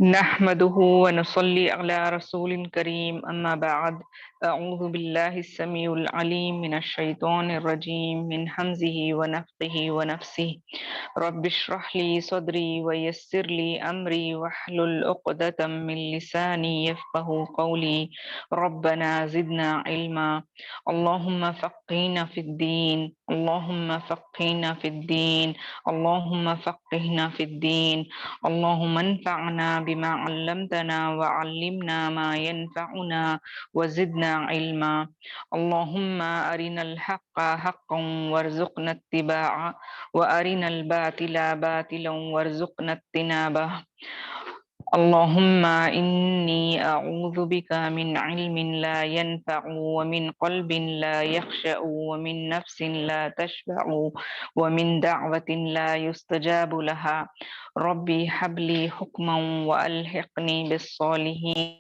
نحمده ونصلي على رسول كريم أما بعد. أعوذ بالله السميع العليم من الشيطان الرجيم من همزه ونفخه ونفسه. رب اشرح لي صدري ويسر لي أمري واحلل عقدة من لساني يفقه قولي. ربنا زدنا علما. اللهم فقهنا في الدين، اللهم فقهنا في الدين، اللهم فقهنا في الدين. اللهم انفعنا بما علمتنا وعلمنا ما ينفعنا وزدنا علما. اللهم أرنا الحق حقا وارزقنا اتباعه وأرنا الباطل باطلا وارزقنا اجتنابه. اللهم إني أعوذ بك من علم لا ينفع ومن قلب لا يخشع ومن نفس لا تشبع ومن دعوة لا يستجاب لها. ربي هب لي حكما وألحقني بالصالحين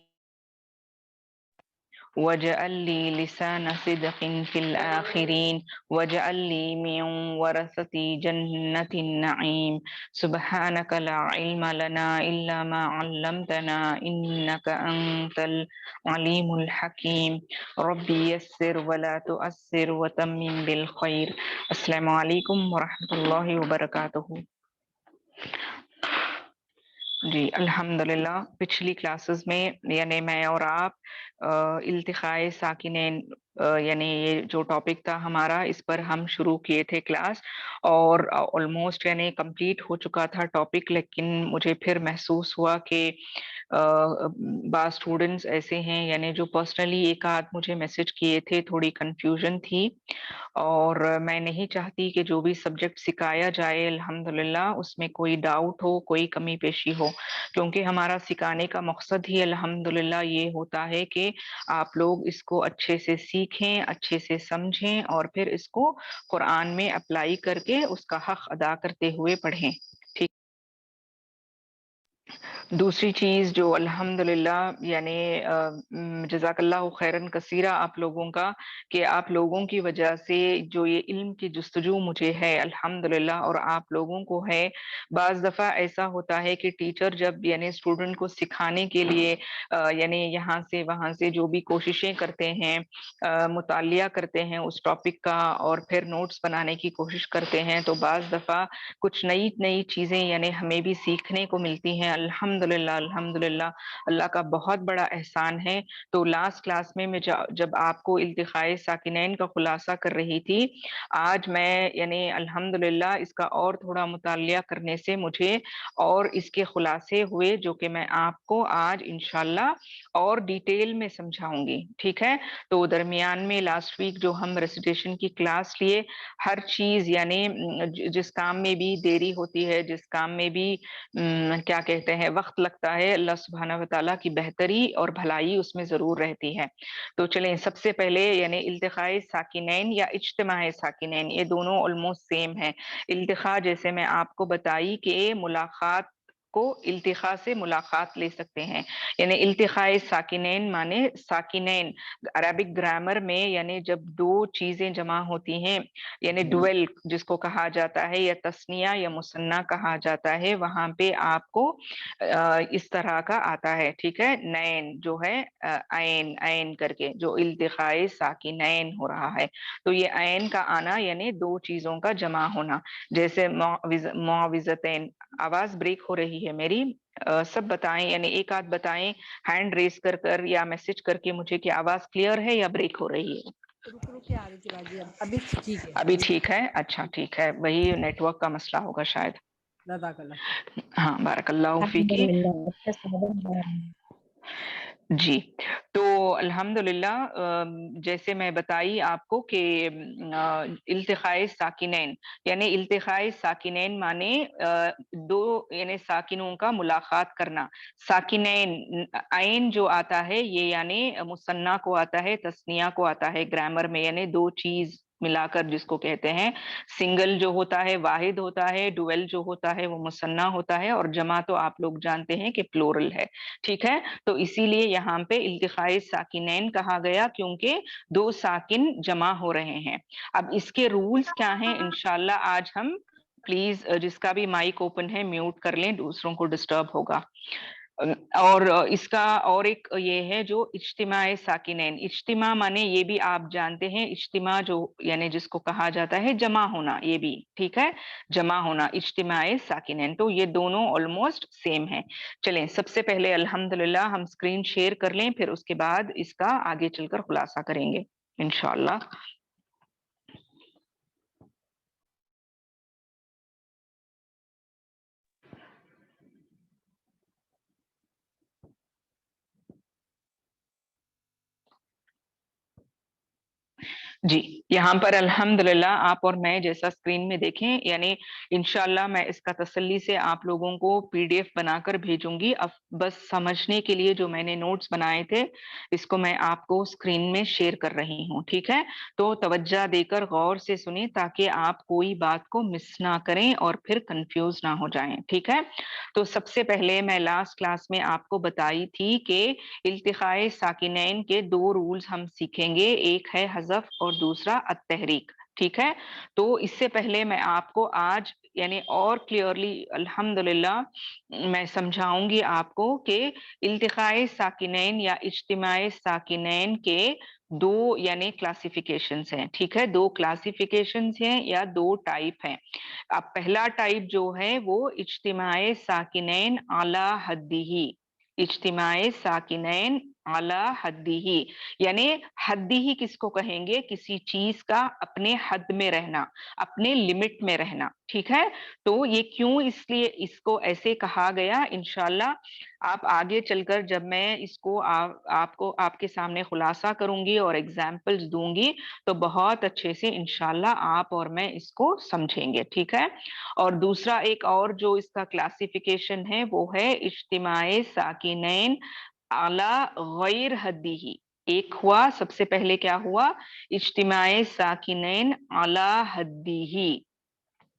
واجعل لي لسان صدق في الآخرين واجعل لي من ورثة جنة النعيم. سبحانك لا علم لنا إلا ما علمتنا إنك أنت العليم الحكيم. ربي يسر ولا تؤثر وتمم بالخير. السلام عليكم ورحمة الله وبركاته. جی الحمدللہ پچھلی کلاسز میں یعنی میں اور آپ التقاء ساکنین یعنی یہ جو ٹاپک تھا ہمارا اس پر ہم شروع کیے تھے کلاس، اور آلموسٹ یعنی کمپلیٹ ہو چکا تھا ٹاپک، لیکن مجھے پھر محسوس ہوا کہ بعض اسٹوڈنٹس ایسے ہیں یعنی جو پرسنلی ایک آدھ مجھے میسج کیے تھے، تھوڑی کنفیوژن تھی، اور میں نہیں چاہتی کہ جو بھی سبجیکٹ سکھایا جائے الحمدللہ اس میں کوئی ڈاؤٹ ہو، کوئی کمی پیشی ہو، کیونکہ ہمارا سکھانے کا مقصد ہی الحمدللہ یہ ہوتا ہے کہ آپ لوگ اس کو اچھے سے سیکھیں، اچھے سے سمجھیں، اور پھر اس کو قرآن میں اپلائی کر کے اس کا حق ادا کرتے ہوئے پڑھیں. ٹھیک. دوسری چیز جو الحمدللہ یعنی جزاک اللہ خیرن کثیرہ آپ لوگوں کا، کہ آپ لوگوں کی وجہ سے جو یہ علم کی جستجو مجھے ہے الحمدللہ اور آپ لوگوں کو ہے. بعض دفعہ ایسا ہوتا ہے کہ ٹیچر جب یعنی اسٹوڈنٹ کو سکھانے کے لیے یعنی یہاں سے وہاں سے جو بھی کوششیں کرتے ہیں، مطالعہ کرتے ہیں اس ٹاپک کا، اور پھر نوٹس بنانے کی کوشش کرتے ہیں، تو بعض دفعہ کچھ نئی نئی چیزیں یعنی ہمیں بھی سیکھنے کو ملتی ہیں. الحمدللہ الحمدللہ اللہ کا بہت بڑا احسان ہے. تو لاسٹ کلاس میں جب آپ کو التقاء ساکنین کا خلاصہ کر رہی تھی، آج میں یعنی الحمدللہ اس کا اور تھوڑا مطالعہ کرنے سے مجھے اور اس کے خلاصے ہوئے، جو کہ میں آپ کو آج انشاءاللہ اور ڈیٹیل میں سمجھاؤں گی. ٹھیک ہے. تو درمیان میں لاسٹ ویک جو ہم ریسیٹیشن کی کلاس لیے، ہر چیز یعنی جس کام میں بھی دیری ہوتی ہے، جس کام میں بھی کیا کہتے ہیں وقت لگتا ہے، اللہ سبحانہ و تعالیٰ کی بہتری اور بھلائی اس میں ضرور رہتی ہے. تو چلیں سب سے پہلے یعنی التقاء ساکنین یا اجتماع ساکنین یہ دونوں آلموسٹ سیم ہیں. التقاء جیسے میں آپ کو بتائی کہ ملاقات کو التقاء سے ملاقات لے سکتے ہیں، یعنی التقاء ساکنین مانے ساکنین عربک گرامر میں یعنی جب دو چیزیں جمع ہوتی ہیں، یعنی ڈویل جس کو کہا جاتا ہے، یا تثنیہ یا مثنیٰ کہا جاتا ہے، وہاں پہ آپ کو اس طرح کا آتا ہے. ٹھیک ہے. نین جو ہے عین عین کر کے جو التقاء ساکنین ہو رہا ہے، تو یہ عین کا آنا یعنی دو چیزوں کا جمع ہونا. جیسے معوذتین. آواز بریک ہو رہی ہے میری، سب بتائیں یعنی ایک آدھ بتائیں ہینڈ ریز کر کر یا میسج کر کے مجھے کہ آواز کلیئر ہے یا بریک ہو رہی ہے. رک رک کے آ رہی تھی باجی، ابھی ٹھیک ہے. ابھی ٹھیک ہے. اچھا ٹھیک ہے، وہی نیٹ ورک کا مسئلہ ہوگا شاید. جزاک اللہ. ہاں بارک اللہ فیکی. الحمدللہ. جی. تو الحمدللہ جیسے میں بتائی آپ کو کہ التقاء ساکنین یعنی التقاء ساکنین مانے دو یعنی ساکنوں کا ملاقات کرنا. ساکنین عین جو آتا ہے یہ یعنی مثنیٰ کو آتا ہے، تثنیہ کو آتا ہے گرامر میں، یعنی دو چیز ملا کر جس کو کہتے ہیں. سنگل جو ہوتا ہے واحد ہوتا ہے، ڈویل جو ہوتا ہے وہ مثنیٰ ہوتا ہے، اور جمع تو آپ لوگ جانتے ہیں کہ پلورل ہے. ٹھیک ہے. تو اسی لیے یہاں پہ التقاء ساکنین کہا گیا کیونکہ دو ساکن جمع ہو رہے ہیں. اب اس کے رولز کیا ہیں انشاءاللہ آج ہم، پلیز جس کا بھی مائک اوپن ہے میوٹ کر لیں، دوسروں کو ڈسٹرب ہوگا. اور इसका और एक ये है जो इज्तिमाए साकिनैन, इज्तिमा माने ये भी आप जानते हैं, इज्तिमा जो यानी जिसको कहा जाता है जमा होना, ये भी ठीक है, जमा होना, इज्तिमाए साकिनैन, तो ये दोनों ऑलमोस्ट सेम है। चलें सबसे पहले अल्हम्दुलिल्लाह हम स्क्रीन शेयर कर लें, फिर उसके बाद इसका आगे चलकर खुलासा करेंगे इंशाअल्लाह। जी, यहाँ पर अल्हम्दुलिल्लाह आप और मैं जैसा स्क्रीन में देखें, यानी इंशाल्लाह मैं इसका तसल्ली से आप लोगों को पीडीएफ बनाकर भेजूंगी। अब बस समझने के लिए जो मैंने नोट्स बनाए थे, इसको मैं आपको स्क्रीन में शेयर कर रही हूँ, ठीक है? तो तवज्जो देकर गौर से सुनिए ताकि आप कोई बात को मिस ना करें और फिर कंफ्यूज ना हो जाएं, ठीक है? तो सबसे पहले मैं लास्ट क्लास में आपको बताई थी कि इल्तिकाए साकिनैन के दो रूल्स हम सीखेंगे, एक है हज़फ और दूसरा अत-तहरीक, ठीक है? तो इससे पहले मैं आपको आज यानी और क्लियरली अल्हम्दुलिल्लाह मैं समझाऊंगी आपको कि इल्तिकाए साकिनैन या इज्तिमाए साकिनैन के दो यानी क्लासिफिकेशंस हैं, ठीक है? दो क्लासिफिकेशंस हैं या दो टाइप हैं। अब पहला टाइप जो है वो इज्तिमाए साकिनैन अला हद्दिही, इज्तिमाए साकिनैन अला हद्दिही, यानी हद्दिही किसको कहेंगे? किसी चीज का अपने हद में रहना, अपने लिमिट में रहना, ठीक है? तो ये क्यों इसलिए इसको ऐसे कहा गया, इंशाल्लाह आप आगे चलकर जब मैं इसको आपको आपके सामने खुलासा करूंगी और एग्जाम्पल्स दूंगी तो बहुत अच्छे से इंशाल्लाह आप और मैं इसको समझेंगे, ठीक है? और दूसरा एक और जो इसका क्लासिफिकेशन है वो है इज्तिमाए साकिनैन आला गैर हद्दीही। एक हुआ, सबसे पहले क्या हुआ? इज्तिमाए साकिनैन आला हद्दीही,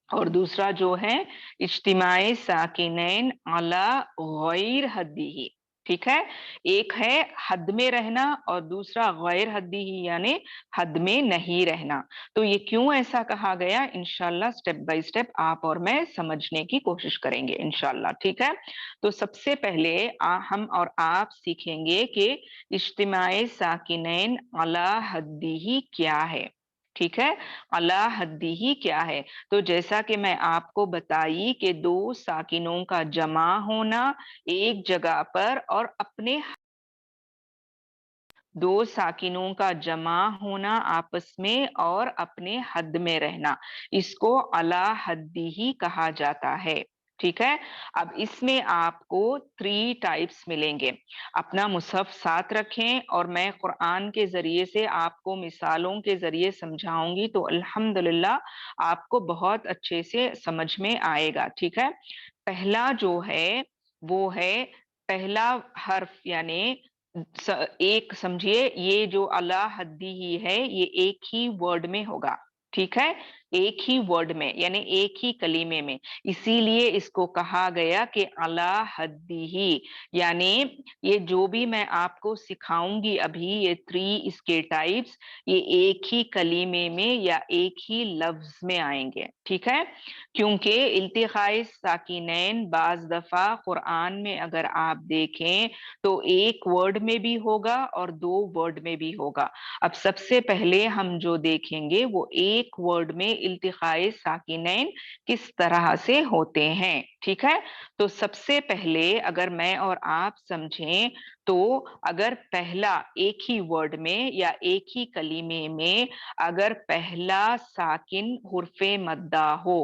और दूसरा जो है इज्तिमाए साकिनैन अला गैर हद्दीही, ठीक है? एक है हद में रहना और दूसरा गैर हद्दीही यानी हद में नहीं रहना। तो ये क्यों ऐसा कहा गया, इंशाल्लाह स्टेप बाय स्टेप आप और मैं समझने की कोशिश करेंगे इंशाल्लाह, ठीक है? तो सबसे पहले हम और आप सीखेंगे कि इज्तिमाए साकिनैन अला हद्दीही क्या है, ठीक है? अला हद्दीही क्या है? तो जैसा कि मैं आपको बताई कि दो साकिनों का जमा होना एक जगह पर और अपने दो साकिनों का जमा होना आपस में और अपने हद में रहना, इसको अला हद्दीही कहा जाता है, ठीक है? अब इसमें आपको 3 टाइप्स मिलेंगे। अपना मुसहफ साथ रखें और मैं कुरान के जरिए से आपको मिसालों के जरिए समझाऊंगी तो अल्हम्दुलिल्लाह आपको बहुत अच्छे से समझ में आएगा, ठीक है? पहला जो है वो है पहला हर्फ, यानी एक समझिए, ये जो अला हद्दी ही है ये एक ही वर्ड में होगा, ठीक है? एक ही वर्ड में यानी एक ही कलीमे में, इसीलिए इसको कहा गया कि अला हद्दी ही, यानी ये जो भी मैं आपको सिखाऊंगी अभी ये 3 इसके टाइप्स, ये एक ही कलीमे में या एक ही लफ्ज में आएंगे, ठीक है? क्योंकि इल्तिकाए साकिनैन बाज दफा कुरान में अगर आप देखें तो एक वर्ड में भी होगा और 2 वर्ड में भी होगा। अब सबसे पहले हम जो देखेंगे वो एक वर्ड में इल्तिकाए साकिनैन किस तरह से होते हैं, ठीक है? तो सबसे पहले अगर मैं और आप समझें तो अगर पहला एक ही वर्ड में या एक ही कलीमे में अगर पहला साकिन हुर्फे मद्दा हो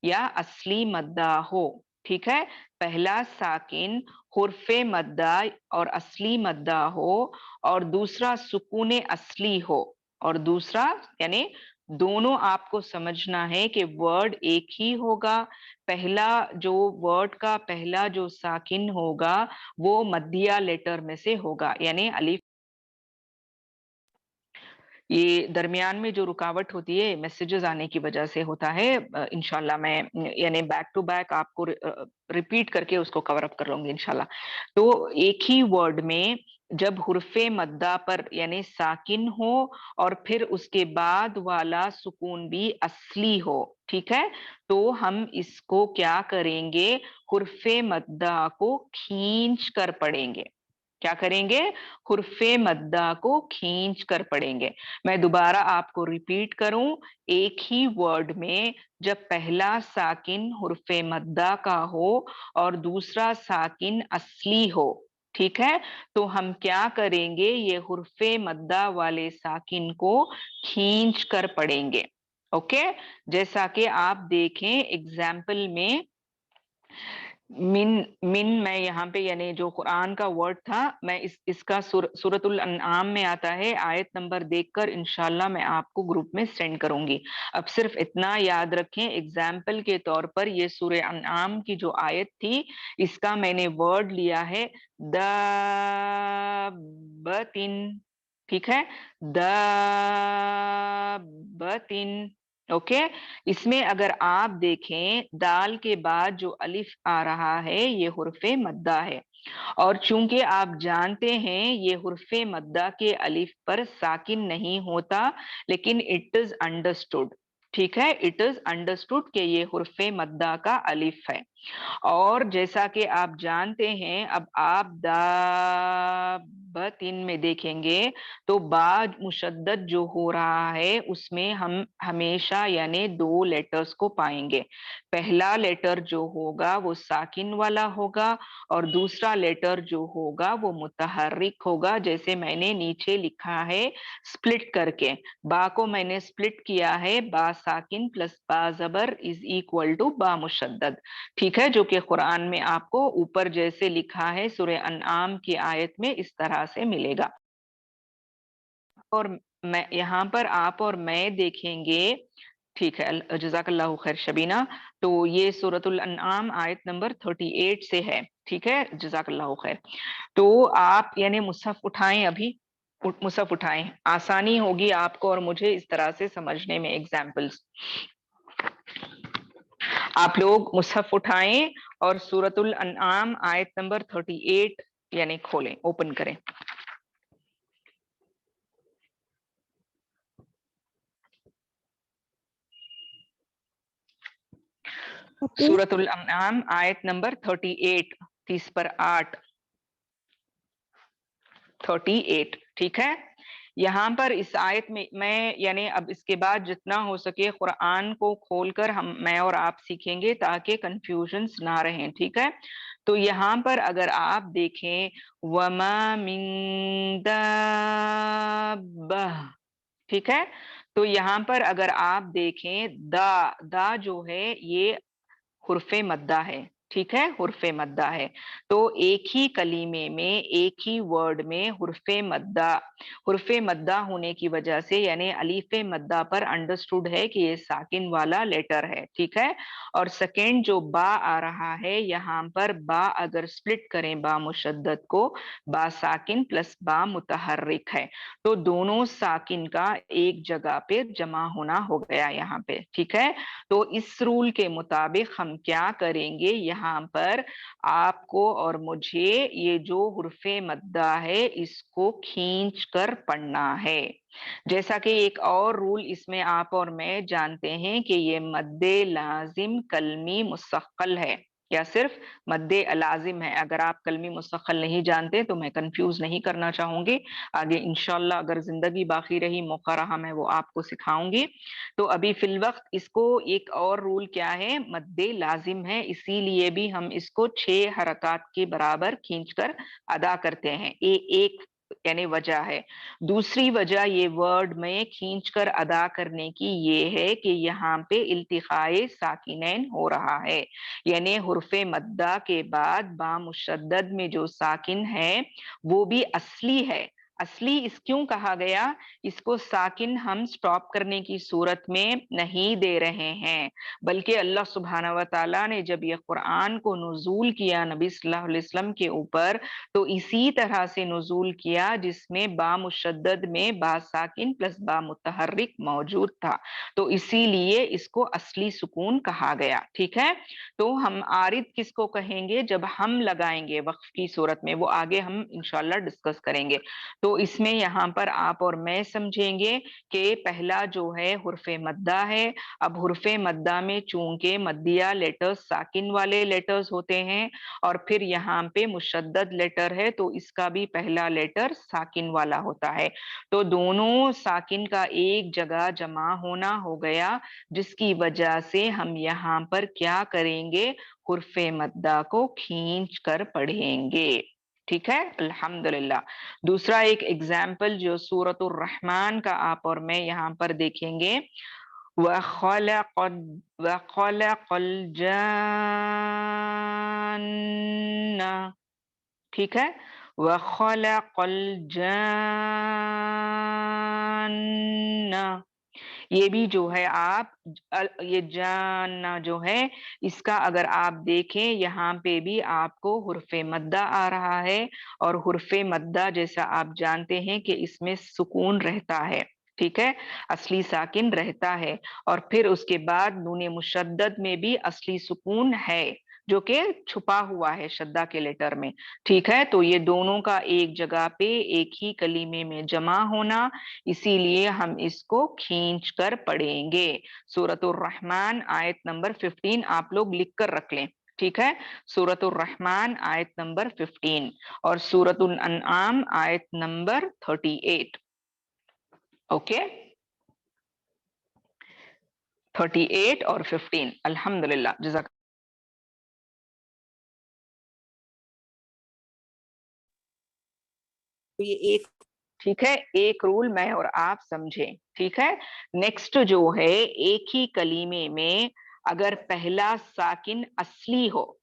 या असली मद्दा हो, ठीक है? पहला साकिन हुर्फे मद्दा और असली मद्दा हो और दूसरा सुकून असली हो, और दूसरा यानी दोनों आपको समझना है कि वर्ड एक ही होगा। पहला जो वर्ड का पहला जो साकिन होगा वो मद्दिया लेटर में से होगा, यानी अलिफ। ये दरमियान में जो रुकावट होती है मैसेजेस आने की वजह से होता है। इंशाल्लाह मैं यानी बैक टू बैक आपको रिपीट करके उसको कवर अप कर लूंगी इंशाल्लाह। तो एक ही वर्ड में जब हुर्फे मद्दा पर यानी साकिन हो और फिर उसके बाद वाला सुकून भी असली हो, ठीक है, तो हम इसको क्या करेंगे, हुर्फे मद्दा को खींच कर पढ़ेंगे। क्या करेंगे, हुर्फे मद्दा को खींच कर पढ़ेंगे। मैं दोबारा आपको रिपीट करूं, एक ही वर्ड में जब पहला साकिन हुर्फे मद्दा का हो और दूसरा साकिन असली हो, ठीक है, तो हम क्या करेंगे, ये हुर्फे मद्दा वाले साकिन को खींच कर पढ़ेंगे। ओके, जैसा कि आप देखें एग्जाम्पल में मिन मिन मैं यहाँ पे यानी जो कुरान का वर्ड था, मैं इसका सूरतुल अनआम में आता है, आयत नंबर देखकर इंशाल्लाह मैं आपको ग्रुप में सेंड करूंगी। अब सिर्फ इतना याद रखें, एग्जाम्पल के तौर पर ये सूरह अनआम की जो आयत थी, इसका मैंने वर्ड लिया है दाबतिन, ठीक है, दाबतिन। ओके, इसमें अगर आप देखें दाल के बाद जो अलिफ आ रहा है ये हुर्फे मद्दा है, और चूंकि आप जानते हैं ये हुर्फे मद्दा के अलिफ पर साकिन नहीं होता, लेकिन इट इज अंडरस्टूड, ठीक है, इट इज अंडरस्टूड कि ये हुर्फे मद्दा का अलिफ है। और जैसा कि आप जानते हैं, अब आप दाबतिन में देखेंगे तो बा मुशद्दद जो हो रहा है उसमें हम हमेशा यानी दो लेटर्स को पाएंगे। पहला लेटर जो होगा वो साकिन वाला होगा और दूसरा लेटर जो होगा वो मुतहर्रिक होगा, जैसे मैंने नीचे लिखा है स्प्लिट करके, बा को मैंने स्प्लिट किया है, बा साकिन प्लस बा जबर इज इक्वल टू बा मुशद्दद, ठीक है, जो कि कुरान में आपको ऊपर जैसे लिखा है सूरह अनआम की आयत में इस तरह से मिलेगा। और मैं यहाँ पर आप और मैं देखेंगे, ठीक है, जज़ाकल्लाहु खैर शबीना, तो ये सूरतुल अनआम आयत नंबर 38 से है, ठीक है, जज़ाकल्लाहु खैर। तो आप यानी मुसहफ उठाएं, अभी मुसहफ उठाएं, आसानी होगी आपको और मुझे इस तरह से समझने में एग्जाम्पल्स। आप लोग मुसहफ उठाएं और सूरतुल अनआम आयत नंबर 38 यानी खोलें, ओपन करें। सूरतुल अनआम आयत नंबर 38, 30 पर 8, 38, ठीक है। यहाँ पर इस आयत में मैं यानी अब इसके बाद जितना हो सके कुरान को खोलकर मैं और आप सीखेंगे ताकि कंफ्यूजन्स ना रहें, ठीक है। तो यहाँ पर अगर आप देखें वमा मिन दाब्बह, ठीक है, तो यहाँ पर अगर आप देखें दा जो है ये हुर्फे मद्दा है, ठीक है, हुर्फे मद्दा है। तो एक ही कलीमे में एक ही वर्ड में हुर्फे मद्दा होने की वजह से यानी अलीफे मद्दा पर अंडरस्टूड है कि ये साकिन वाला लेटर है, ठीक है। और सेकेंड जो बा आ रहा है यहाँ पर, बा अगर स्प्लिट करें बा मुशद्दद को, बा साकिन प्लस बा मुतहर्रिक है, तो दोनों साकिन का एक जगह पे जमा होना हो गया यहाँ पे, ठीक है। तो इस रूल के मुताबिक हम क्या करेंगे, यहाँ पर आपको और मुझे ये जो हुर्फे मद्दा है इसको खींच कर पढ़ना है। जैसा कि एक और रूल इसमें आप और मैं जानते हैं कि ये मद्दे लाजिम कलमी मुस्तक़ल है या सिर्फ मद्दे लाजिम है। अगर आप कलमी मुस्तक़ल नहीं जानते तो मैं कंफ्यूज नहीं करना चाहूंगी, आगे इंशाल्लाह अगर जिंदगी बाकी रही मौका रहा मैं वो आपको सिखाऊंगी। तो अभी फिल वक्त इसको एक और रूल क्या है, मद्दे लाजिम है, इसीलिए भी हम इसको 6 हरकत के बराबर खींचकर अदा करते हैं। एक यानी वजह है। दूसरी वजह ये वर्ड में खींचकर अदा करने की ये है कि यहाँ पे इल्तिकाए साकिनैन हो रहा है, यानी हुर्फे मद्दा के बाद बा मुशद्दद में जो साकिन है वो भी असली है, असली इस क्यों कहा गया, इसको साकिन हम स्टॉप करने की सूरत में नहीं दे रहे हैं, बल्कि अल्लाह सुब्हानहू व तआला ने जब ये कुरान को नुज़ूल किया नबी सल्लल्लाहु अलैहि वसल्लम के ऊपर, तो इसी तरह से नुज़ूल किया जिसमें बा मुशद्दद में बा साकिन प्लस बा मुतहर्रिक मौजूद था, तो इसीलिए इसको असली सुकून कहा गया। ठीक है, तो हम आरिद किसको कहेंगे, जब हम लगाएंगे वक्फ की सूरत में, वो आगे हम इंशाल्लाह डिस्कस करेंगे। तो इसमें यहाँ पर आप और मैं समझेंगे कि पहला जो है हुर्फे मद्दा है। अब हुर्फे मद्दा में चूंकि मद्दिया लेटर्स साकिन वाले लेटर्स होते हैं और फिर यहाँ पे मुशद्दद लेटर है, तो इसका भी पहला लेटर साकिन वाला होता है, तो दोनों साकिन का एक जगह जमा होना हो गया, जिसकी वजह से हम यहाँ पर क्या करेंगे, हुर्फे मद्दा को खींच कर पढ़ेंगे। ठीक है, अल्हम्दुलिल्लाह। दूसरा एक एग्जाम्पल जो सूरतुर रहमान का आप और मैं यहाँ पर देखेंगे, वखलक़ल जान्ना, ठीक है, वखलक़ल जान्ना, ये भी जो है आप ये जानना जो है, इसका अगर आप देखें यहाँ पे भी आपको हुर्फे मद्दा आ रहा है, और हुर्फे मद्दा जैसा आप जानते हैं कि इसमें सुकून रहता है। ठीक है, असली साकिन रहता है, और फिर उसके बाद नूने मुशद्दद में भी असली सुकून है जो कि छुपा हुआ है शद्दा के लेटर में। ठीक है, तो ये दोनों का एक जगह पे एक ही कलीमे में जमा होना, इसीलिए हम इसको खींच कर पढ़ेंगे। सूरतुर रहमान आयत नंबर 15 आप लोग लिख कर रख लें। ठीक है, सूरतुर रहमान आयत नंबर 15 और सूरतुल अनआम आयत नंबर 38। ओके, 38 और 15, अल्हम्दुलिल्लाह, जज़ाक। तो ये एक, ठीक है, एक रूल मैं और आप समझें। ठीक है, नेक्स्ट जो है, एक ही कलीमे में अगर पहला साकिन असली हो,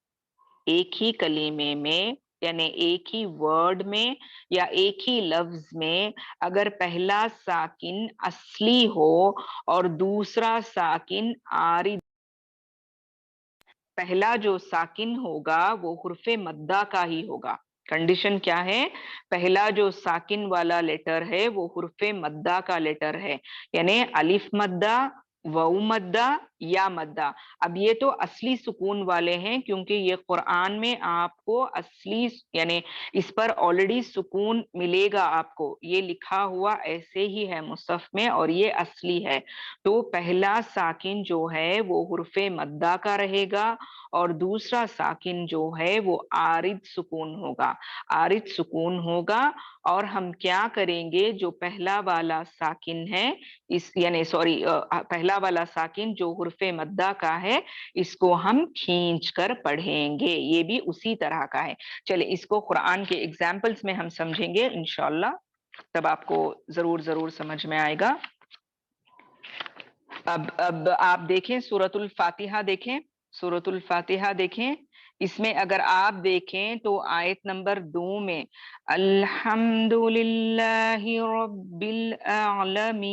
एक ही कलीमे में यानी एक ही वर्ड में या एक ही लफ्ज में अगर पहला साकिन असली हो और दूसरा साकिन आरिद, पहला जो साकिन होगा वो हुर्फे मद्दा का ही होगा। कंडीशन क्या है, पहला जो साकिन वाला लेटर है वो हुर्फे मद्दा का लेटर है, यानी अलिफ मद्दा, वाउ मद्दा, या मद्दा। अब ये तो असली सुकून वाले हैं, क्योंकि ये कुरान में आपको असली यानी इस पर ऑलरेडी सुकून मिलेगा आपको, ये लिखा हुआ ऐसे ही है मुसहफ में और ये असली है। तो पहला साकिन जो है वो हुर्फे मद्दा का रहेगा और दूसरा साकिन जो है वो आरिद सुकून होगा, आरिद सुकून होगा। और हम क्या करेंगे, जो पहला वाला साकिन है इस यानी सॉरी पहला वाला साकिन जो हुर्फे मद्दा का है, इसको हम खींच कर पढ़ेंगे, ये भी उसी तरह का है। चले इसको कुरान के एग्जाम्पल्स में हम समझेंगे इंशाल्लाह, तब आपको जरूर जरूर समझ में आएगा। अब आप देखें सूरतुल फातिहा, देखें सूरतुल फातिहा देखें, इसमें अगर आप देखें तो आयत नंबर 2 में अल्हम्दुलिल्लाहि रब्बिल आलमीन,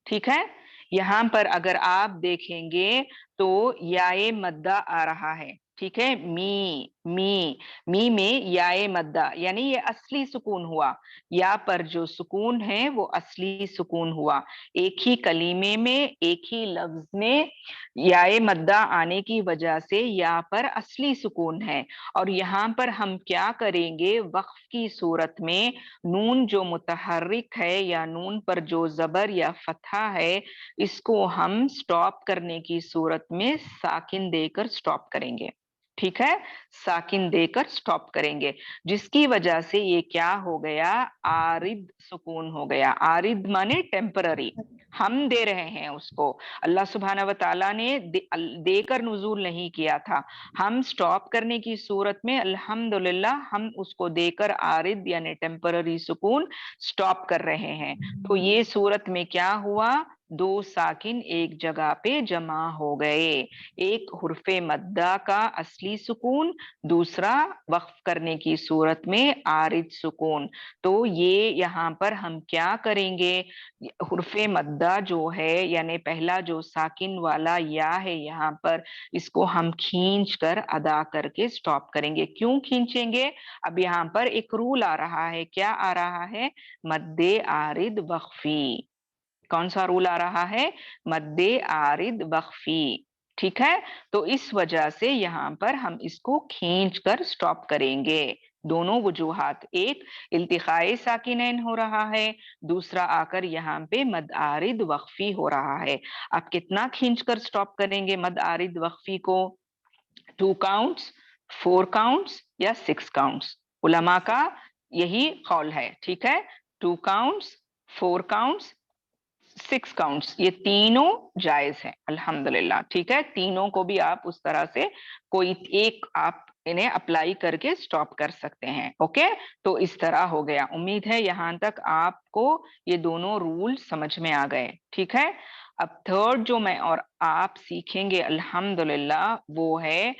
ठीक है, यहाँ पर अगर आप देखेंगे तो याए मद्दा आ रहा है। ठीक है, मी मी मी में याए मद्दा, यानी ये असली सुकून हुआ, या पर जो सुकून है वो असली सुकून हुआ। एक ही कलीमे में एक ही लफ्ज में याए मद्दा आने की वजह से या पर असली सुकून है। और यहाँ पर हम क्या करेंगे, वक्फ की सूरत में नून जो मुतहर्रिक है या नून पर जो जबर या फतहा है, इसको हम स्टॉप करने की सूरत में साकिन देकर स्टॉप करेंगे। ठीक है, साकिन देकर स्टॉप करेंगे, जिसकी वजह से ये क्या हो गया, आरिद सुकून हो गया। आरिद माने टेम्पररी, हम दे रहे हैं उसको, अल्लाह सुब्हानहू व तआला ने देकर नुज़ूल नहीं किया था, हम स्टॉप करने की सूरत में अल्हम्दुलिल्लाह हम उसको देकर आरिद यानी टेम्पररी सुकून स्टॉप कर रहे हैं। तो ये सूरत में क्या हुआ, दो साकिन एक जगह पे जमा हो गए, एक हुर्फे मद्दा का असली सुकून, दूसरा वक्फ करने की सूरत में आरिद सुकून। तो ये यहाँ पर हम क्या करेंगे, हुर्फे मद्दा जो है यानी पहला जो साकिन वाला या है यहाँ पर, इसको हम खींच कर अदा करके स्टॉप करेंगे। क्यों खींचेंगे? अब यहाँ पर एक रूल आ रहा है। क्या आ रहा है? मद्दे आरिद वक्फी। कौन सा रूल आ रहा है? मद्दे आरिद वक्फी। ठीक है, तो इस वजह से यहाँ पर हम इसको खींच कर स्टॉप करेंगे। दोनों वजूहात, एक इल्तिकाए साकिनैन हो रहा है, दूसरा आकर यहाँ पे मद आरिद वक्फी हो रहा है। आप कितना खींच कर स्टॉप करेंगे मद आरिद वक्फी को? 2 काउंट्स, 4 काउंट्स या 6 काउंट्स? उलमा का यही कौल है। ठीक है, 2 काउंट्स, 4 काउंट्स, 6 काउंट्स, ये तीनों जायज हैं अल्हम्दुलिल्लाह। ठीक है, तीनों को भी आप उस तरह से कोई एक आप इन्हें अप्लाई करके स्टॉप कर सकते हैं। ओके, तो इस तरह हो गया। उम्मीद है यहां तक आपको ये दोनों रूल समझ में आ गए। ठीक है, अब थर्ड जो मैं और आप सीखेंगे अल्हम्दुलिल्लाह वो है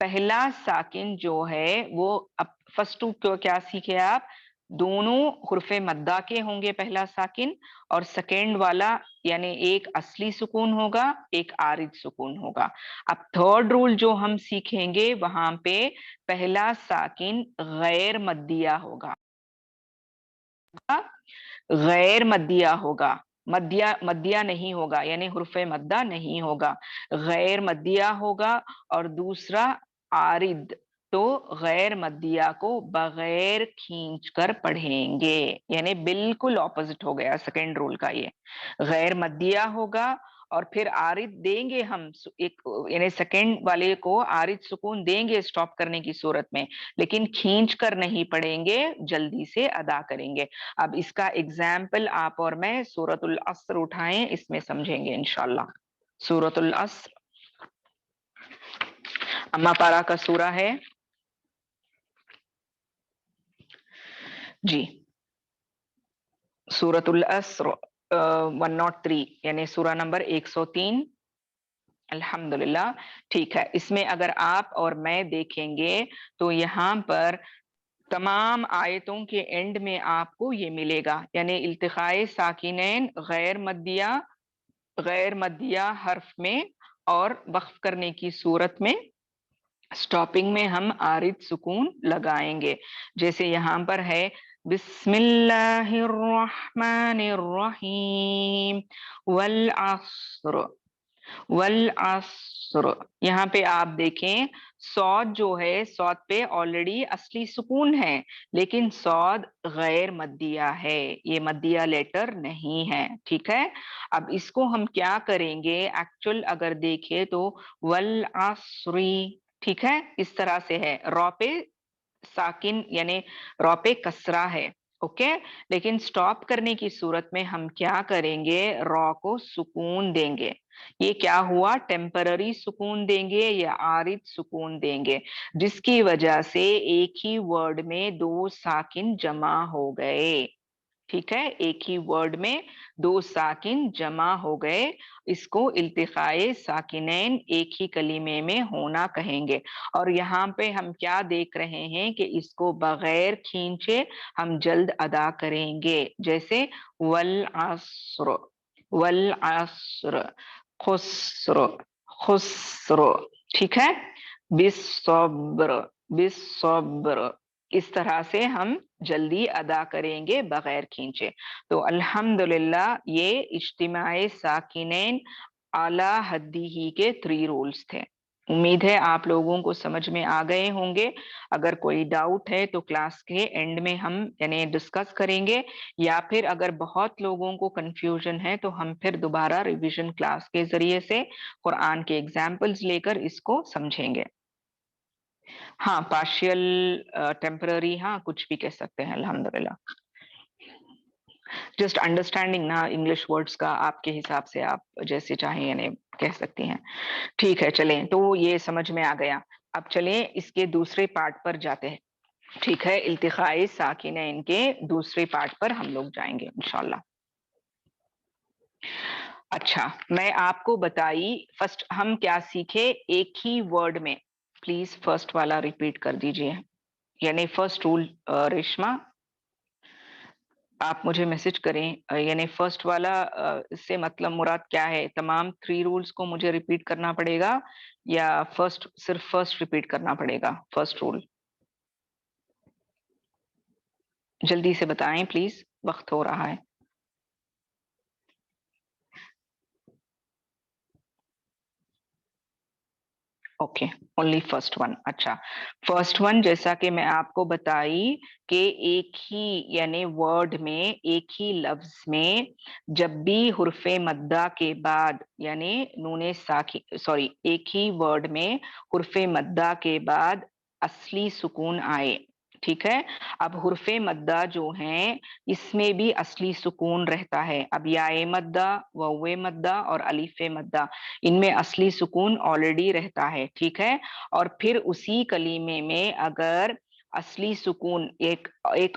पहला साकिन जो है वो। अब फर्स्ट टू को क्या सीखे आप? दोनों हुर्फे मद्दा के होंगे पहला साकिन, और सेकेंड वाला यानी एक असली सुकून होगा, एक आरिद सुकून होगा। अब थर्ड रूल जो हम सीखेंगे वहां पे पहला साकिन गैर मद्दिया होगा, गैर मद्दिया होगा, मद्दिया मद्दिया नहीं होगा, यानी हुर्फे मद्दा नहीं होगा, गैर मद्दिया होगा। और दूसरा आरिद, तो गैर मद्दिया को बगैर खींच कर पढ़ेंगे, यानी बिल्कुल ऑपोजिट हो गया सेकेंड रूल का। ये गैर मद्दिया होगा और फिर आरिद देंगे हम एक, यानी सेकेंड वाले को आरिद सुकून देंगे स्टॉप करने की सूरत में, लेकिन खींच कर नहीं पढ़ेंगे, जल्दी से अदा करेंगे। अब इसका एग्जाम्पल आप और मैं सूरतुल अस्र उठाएं, इसमें समझेंगे इंशाल्लाह। सूरतुल अस्र अम्मा पारा का सूरा है जी, सूरतुल अस्र 103, यानी सूरा नंबर 103 अल्हम्दुलिल्लाह। ठीक है, इसमें अगर आप और मैं देखेंगे तो यहाँ पर तमाम आयतों के एंड में आपको ये मिलेगा, यानी इल्तिकाए साकिनैन गैर मद्दिया हर्फ में और वक्फ करने की सूरत में स्टॉपिंग में हम आरिद सुकून लगाएंगे। जैसे यहाँ पर है बिस्मिल्लाहिर्रहमानिर्रहीम वल अस्र, वल अस्र। यहाँ पे आप देखें सौद जो है, सौद पे ऑलरेडी असली सुकून है, लेकिन सौद गैर मद्दिया है, ये मद्दिया लेटर नहीं है। ठीक है, अब इसको हम क्या करेंगे, एक्चुअल अगर देखें तो वल अस्री, ठीक है, इस तरह से है। रॉ पे साकिन यानी रॉ पे कसरा है, ओके, लेकिन स्टॉप करने की सूरत में हम क्या करेंगे, रॉ को सुकून देंगे। ये क्या हुआ, टेम्पररी सुकून देंगे या आरिद सुकून देंगे, जिसकी वजह से एक ही वर्ड में दो साकिन जमा हो गए। ठीक है, एक ही वर्ड में दो साकिन जमा हो गए, इसको इल्तिकाए साकिनैन एक ही कलीमे में होना कहेंगे। और यहाँ पे हम क्या देख रहे हैं कि इसको बगैर खींचे हम जल्द अदा करेंगे। जैसे वल अस्र, वल अस्र, खुस्र, खुस्र। ठीक है, बिस्सब्र, बिस्सब्र, इस तरह से हम जल्दी अदा करेंगे बगैर खींचे। तो अल्हम्दुलिल्लाह ये इज्तिमाए साकिनैन आला हद्दी ही के 3 रूल्स थे। उम्मीद है आप लोगों को समझ में आ गए होंगे। अगर कोई डाउट है तो क्लास के एंड में हम यानी डिस्कस करेंगे, या फिर अगर बहुत लोगों को कंफ्यूजन है तो हम फिर दोबारा रिवीजन क्लास के जरिए से कुरान के एग्जाम्पल्स लेकर इसको समझेंगे। हाँ, पार्शियल, टेम्पररी, हाँ कुछ भी कह सकते हैं अल्हम्दुलिल्लाह। जस्ट अंडरस्टैंडिंग ना इंग्लिश वर्ड्स का आपके हिसाब से आप जैसे चाहें यानी कह सकती हैं। ठीक है, चलें, तो ये समझ में आ गया। अब चलें इसके दूसरे पार्ट पर जाते हैं। ठीक है, इल्तिकाए साकिनैन के दूसरे पार्ट पर हम लोग जाएंगे इंशाल्लाह। اچھا میں آپ کو بتائی فرسٹ ہم کیا سیکھے ایک ہی ورڈ میں. پلیز فرسٹ والا ریپیٹ کر دیجئے, یعنی فرسٹ رول. ریشما آپ مجھے میسج کریں, یعنی فرسٹ والا اس سے مطلب مراد کیا ہے؟ تمام 3 رولز کو مجھے ریپیٹ کرنا پڑے گا یا صرف فرسٹ ریپیٹ کرنا پڑے گا فرسٹ رول؟ جلدی سے بتائیں پلیز, وقت ہو رہا ہے. Okay only first one. اچھا فرسٹ ون جیسا کہ میں آپ کو بتائی کہ ایک ہی یعنی ورڈ میں ایک ہی لفظ میں جب بھی حرف مدہ کے بعد یعنی نون ساکن سوری ایک ہی ورڈ میں حرف مدہ کے بعد اصلی سکون آئے, ٹھیک ہے. اب حرف مدہ جو ہیں اس میں بھی اصلی سکون رہتا ہے. اب یائے مدہ, وو مدہ اور الف مدہ ان میں اصلی سکون آلریڈی رہتا ہے, ٹھیک ہے. اور پھر اسی کلیمے میں اگر اصلی سکون ایک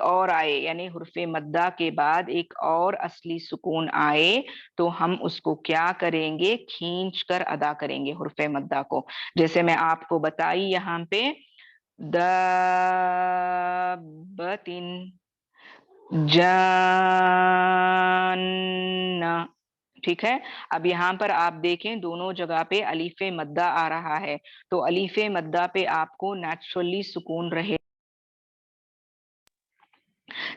اور آئے یعنی حرف مدہ کے بعد ایک اور اصلی سکون آئے تو ہم اس کو کیا کریں گے؟ کھینچ کر ادا کریں گے حرف مدہ کو. جیسے میں آپ کو بتائی یہاں پہ دابتن جان, ٹھیک ہے. اب یہاں پر آپ دیکھیں دونوں جگہ پہ الف مدہ آ رہا ہے تو الف مدہ پہ آپ کو نیچرلی سکون رہے,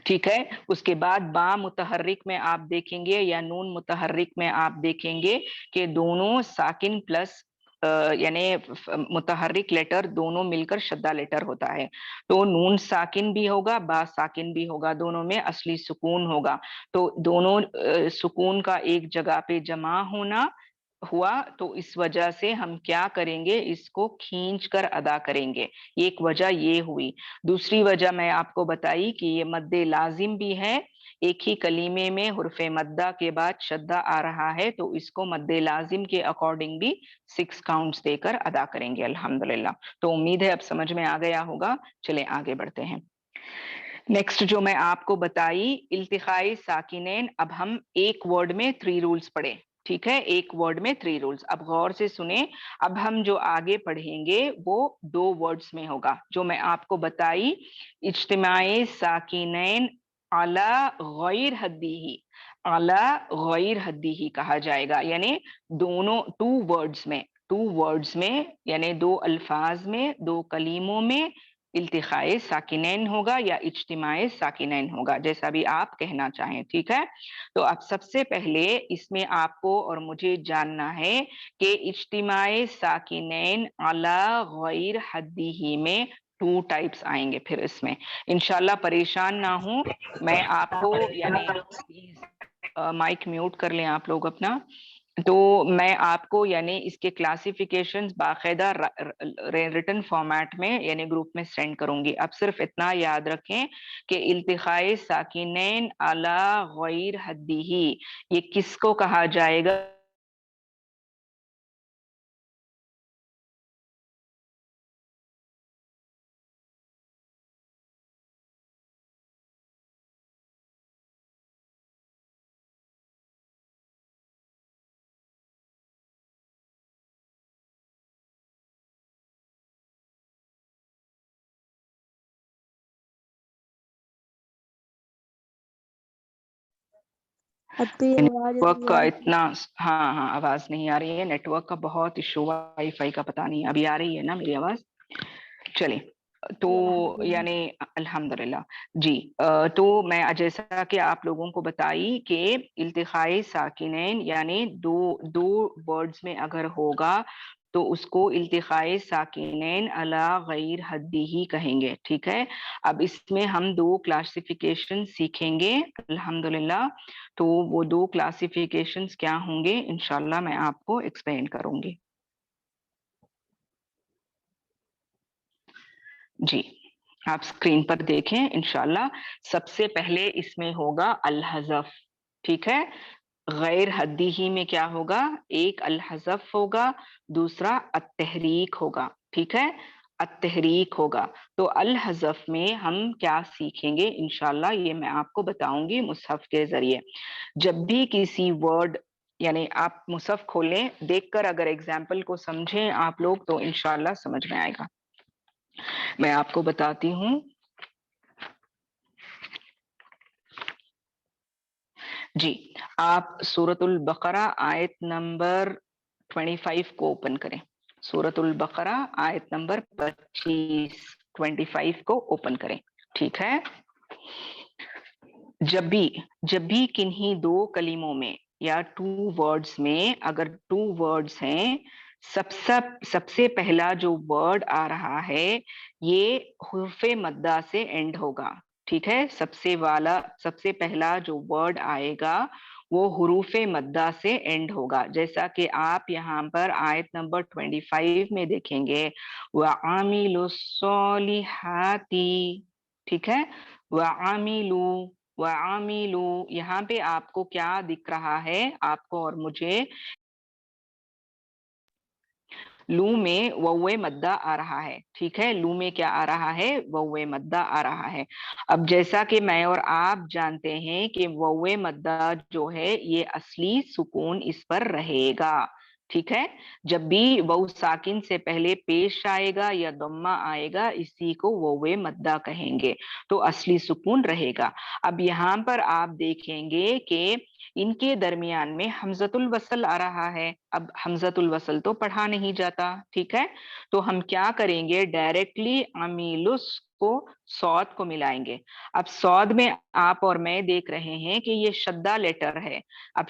ٹھیک ہے. اس کے بعد با متحرک میں آپ دیکھیں گے یا نون متحرک میں آپ دیکھیں گے کہ دونوں ساکن پلس یعنی متحرک لیٹر دونوں مل کر شدہ لیٹر ہوتا ہے. تو نون ساکن بھی ہوگا, با ساکن بھی ہوگا, دونوں میں اصلی سکون ہوگا. تو دونوں سکون کا ایک جگہ پہ جمع ہونا ہوا تو اس وجہ سے ہم کیا کریں گے؟ اس کو کھینچ کر ادا کریں گے. ایک وجہ یہ ہوئی. دوسری وجہ میں آپ کو بتائی کہ یہ مد لازم بھی ہے, ایک ہی کلیمے میں حرف مدہ کے بعد شدہ آ رہا ہے تو اس کو مد لازم کے اکارڈنگ بھی 6 کاؤنٹس دے کر ادا کریں گے الحمدللہ. تو امید ہے اب سمجھ میں آ گیا ہوگا. چلیں آگے بڑھتے ہیں. نیکسٹ جو میں آپ کو بتائی التقاء ساکنین. اب ہم ایک ورڈ میں 3 رولز پڑھے, ٹھیک ہے, ایک ورڈ میں 3 رولز. اب غور سے سنیں, اب ہم جو آگے پڑھیں گے وہ 2 ورڈز میں ہوگا. جو میں آپ کو بتائی اجتماع ساکنین علی غیر حدیہ, علی غیر حدیہ کہا جائے گا, یعنی دونوں 2 ورڈز میں یعنی 2 الفاظ میں 2 کلیموں میں التقاء ساکنین ہوگا یا اجتماع ساکنین ہوگا, جیسا بھی آپ کہنا چاہیں, ٹھیک ہے. تو اب سب سے پہلے اس میں آپ کو اور مجھے جاننا ہے کہ اجتماع ساکنین علی غیر حدیہ میں 2 ٹائپس آئیں گے. پھر اس میں انشاءاللہ پریشان نہ ہوں, میں آپ کو یعنی پلیز مائک میوٹ کر لیں آپ لوگ اپنا. تو میں آپ کو یعنی اس کے کلاسیفیکیشنز باقاعدہ ریٹن فارمیٹ میں یعنی گروپ میں سینڈ کروں گی. اب صرف اتنا یاد رکھیں کہ التقاء ساکنین علی غیر حدیہ یہ کس کو کہا جائے گا؟ نیٹورک کا اتنا ہاں آواز نہیں آ رہی ہے, نیٹورک کا بہت ایشو, وائی فائی کا پتہ نہیں. ابھی آ رہی ہے نا میری آواز؟ چلیں تو یعنی الحمدللہ جی. تو میں جیسا کہ آپ لوگوں کو بتائی کہ التقاء ساکنین یعنی دو ورڈز میں اگر ہوگا تو اس کو التقاء ساکنین علی غیر حدیہ کہیں گے, ٹھیک ہے. اب اس میں ہم 2 کلاسیفیکیشن سیکھیں گے الحمدللہ. تو وہ 2 کلاسیفیکیشنز کیا ہوں گے انشاءاللہ میں آپ کو ایکسپلین کروں گی. جی آپ اسکرین پر دیکھیں انشاءاللہ. سب سے پہلے اس میں ہوگا الحذف, ٹھیک ہے. غیر حدیہ میں کیا ہوگا؟ ایک الحذف ہوگا, دوسرا التحریک ہوگا, ٹھیک ہے. التحریک ہوگا. تو الحذف میں ہم کیا سیکھیں گے انشاءاللہ یہ میں آپ کو بتاؤں گی مصحف کے ذریعے. جب بھی کسی ورڈ یعنی آپ مصحف کھولیں، دیکھ کر اگر ایگزامپل کو سمجھیں آپ لوگ تو انشاءاللہ سمجھ میں آئے گا. میں آپ کو بتاتی ہوں. جی آپ سورۃ البقرہ آیت نمبر 25 کو اوپن کریں. سورۃ البقرہ آیت نمبر 25 کو اوپن کریں. ٹھیک ہے. جب بھی کنہی دو کلموں میں یا 2 ورڈز میں اگر 2 ورڈز ہیں، سب سے پہلا جو ورڈ آ رہا ہے یہ حرف مدہ سے اینڈ ہوگا. ٹھیک ہے. سب سے پہلا جو ورڈ آئے گا وہ حروف مدہ سے اینڈ ہوگا. جیسا کہ آپ یہاں پر آیت نمبر 25 میں دیکھیں گے وَعَامِلُوا الصَّالِحَاتِ. ٹھیک ہے. وَعَامِلُوا یہاں پہ آپ کو کیا دکھ رہا ہے؟ آپ کو اور مجھے لو میں ووے مدہ آ رہا ہے. ٹھیک ہے. لو میں کیا آ رہا ہے؟ ووے مدہ آ رہا ہے. اب جیسا کہ میں اور آپ جانتے ہیں کہ ووے مدہ جو ہے یہ اصلی سکون اس پر رہے گا. ٹھیک ہے. جب بھی وو ساکن سے پہلے پیش آئے گا یا ضمہ آئے گا اسی کو ووے مدہ کہیں گے، تو اصلی سکون رہے گا. اب یہاں پر آپ دیکھیں گے کہ ان کے درمیان میں حمزۃ الوصل آ رہا ہے. اب حمزۃ الوصل تو پڑھا نہیں جاتا. ٹھیک ہے. تو ہم کیا کریں گے؟ ڈائریکٹلی امیلس کو صاد کو ملائیں گے. اب صاد میں آپ اور میں دیکھ رہے ہیں کہ یہ شدہ لیٹر ہے. اب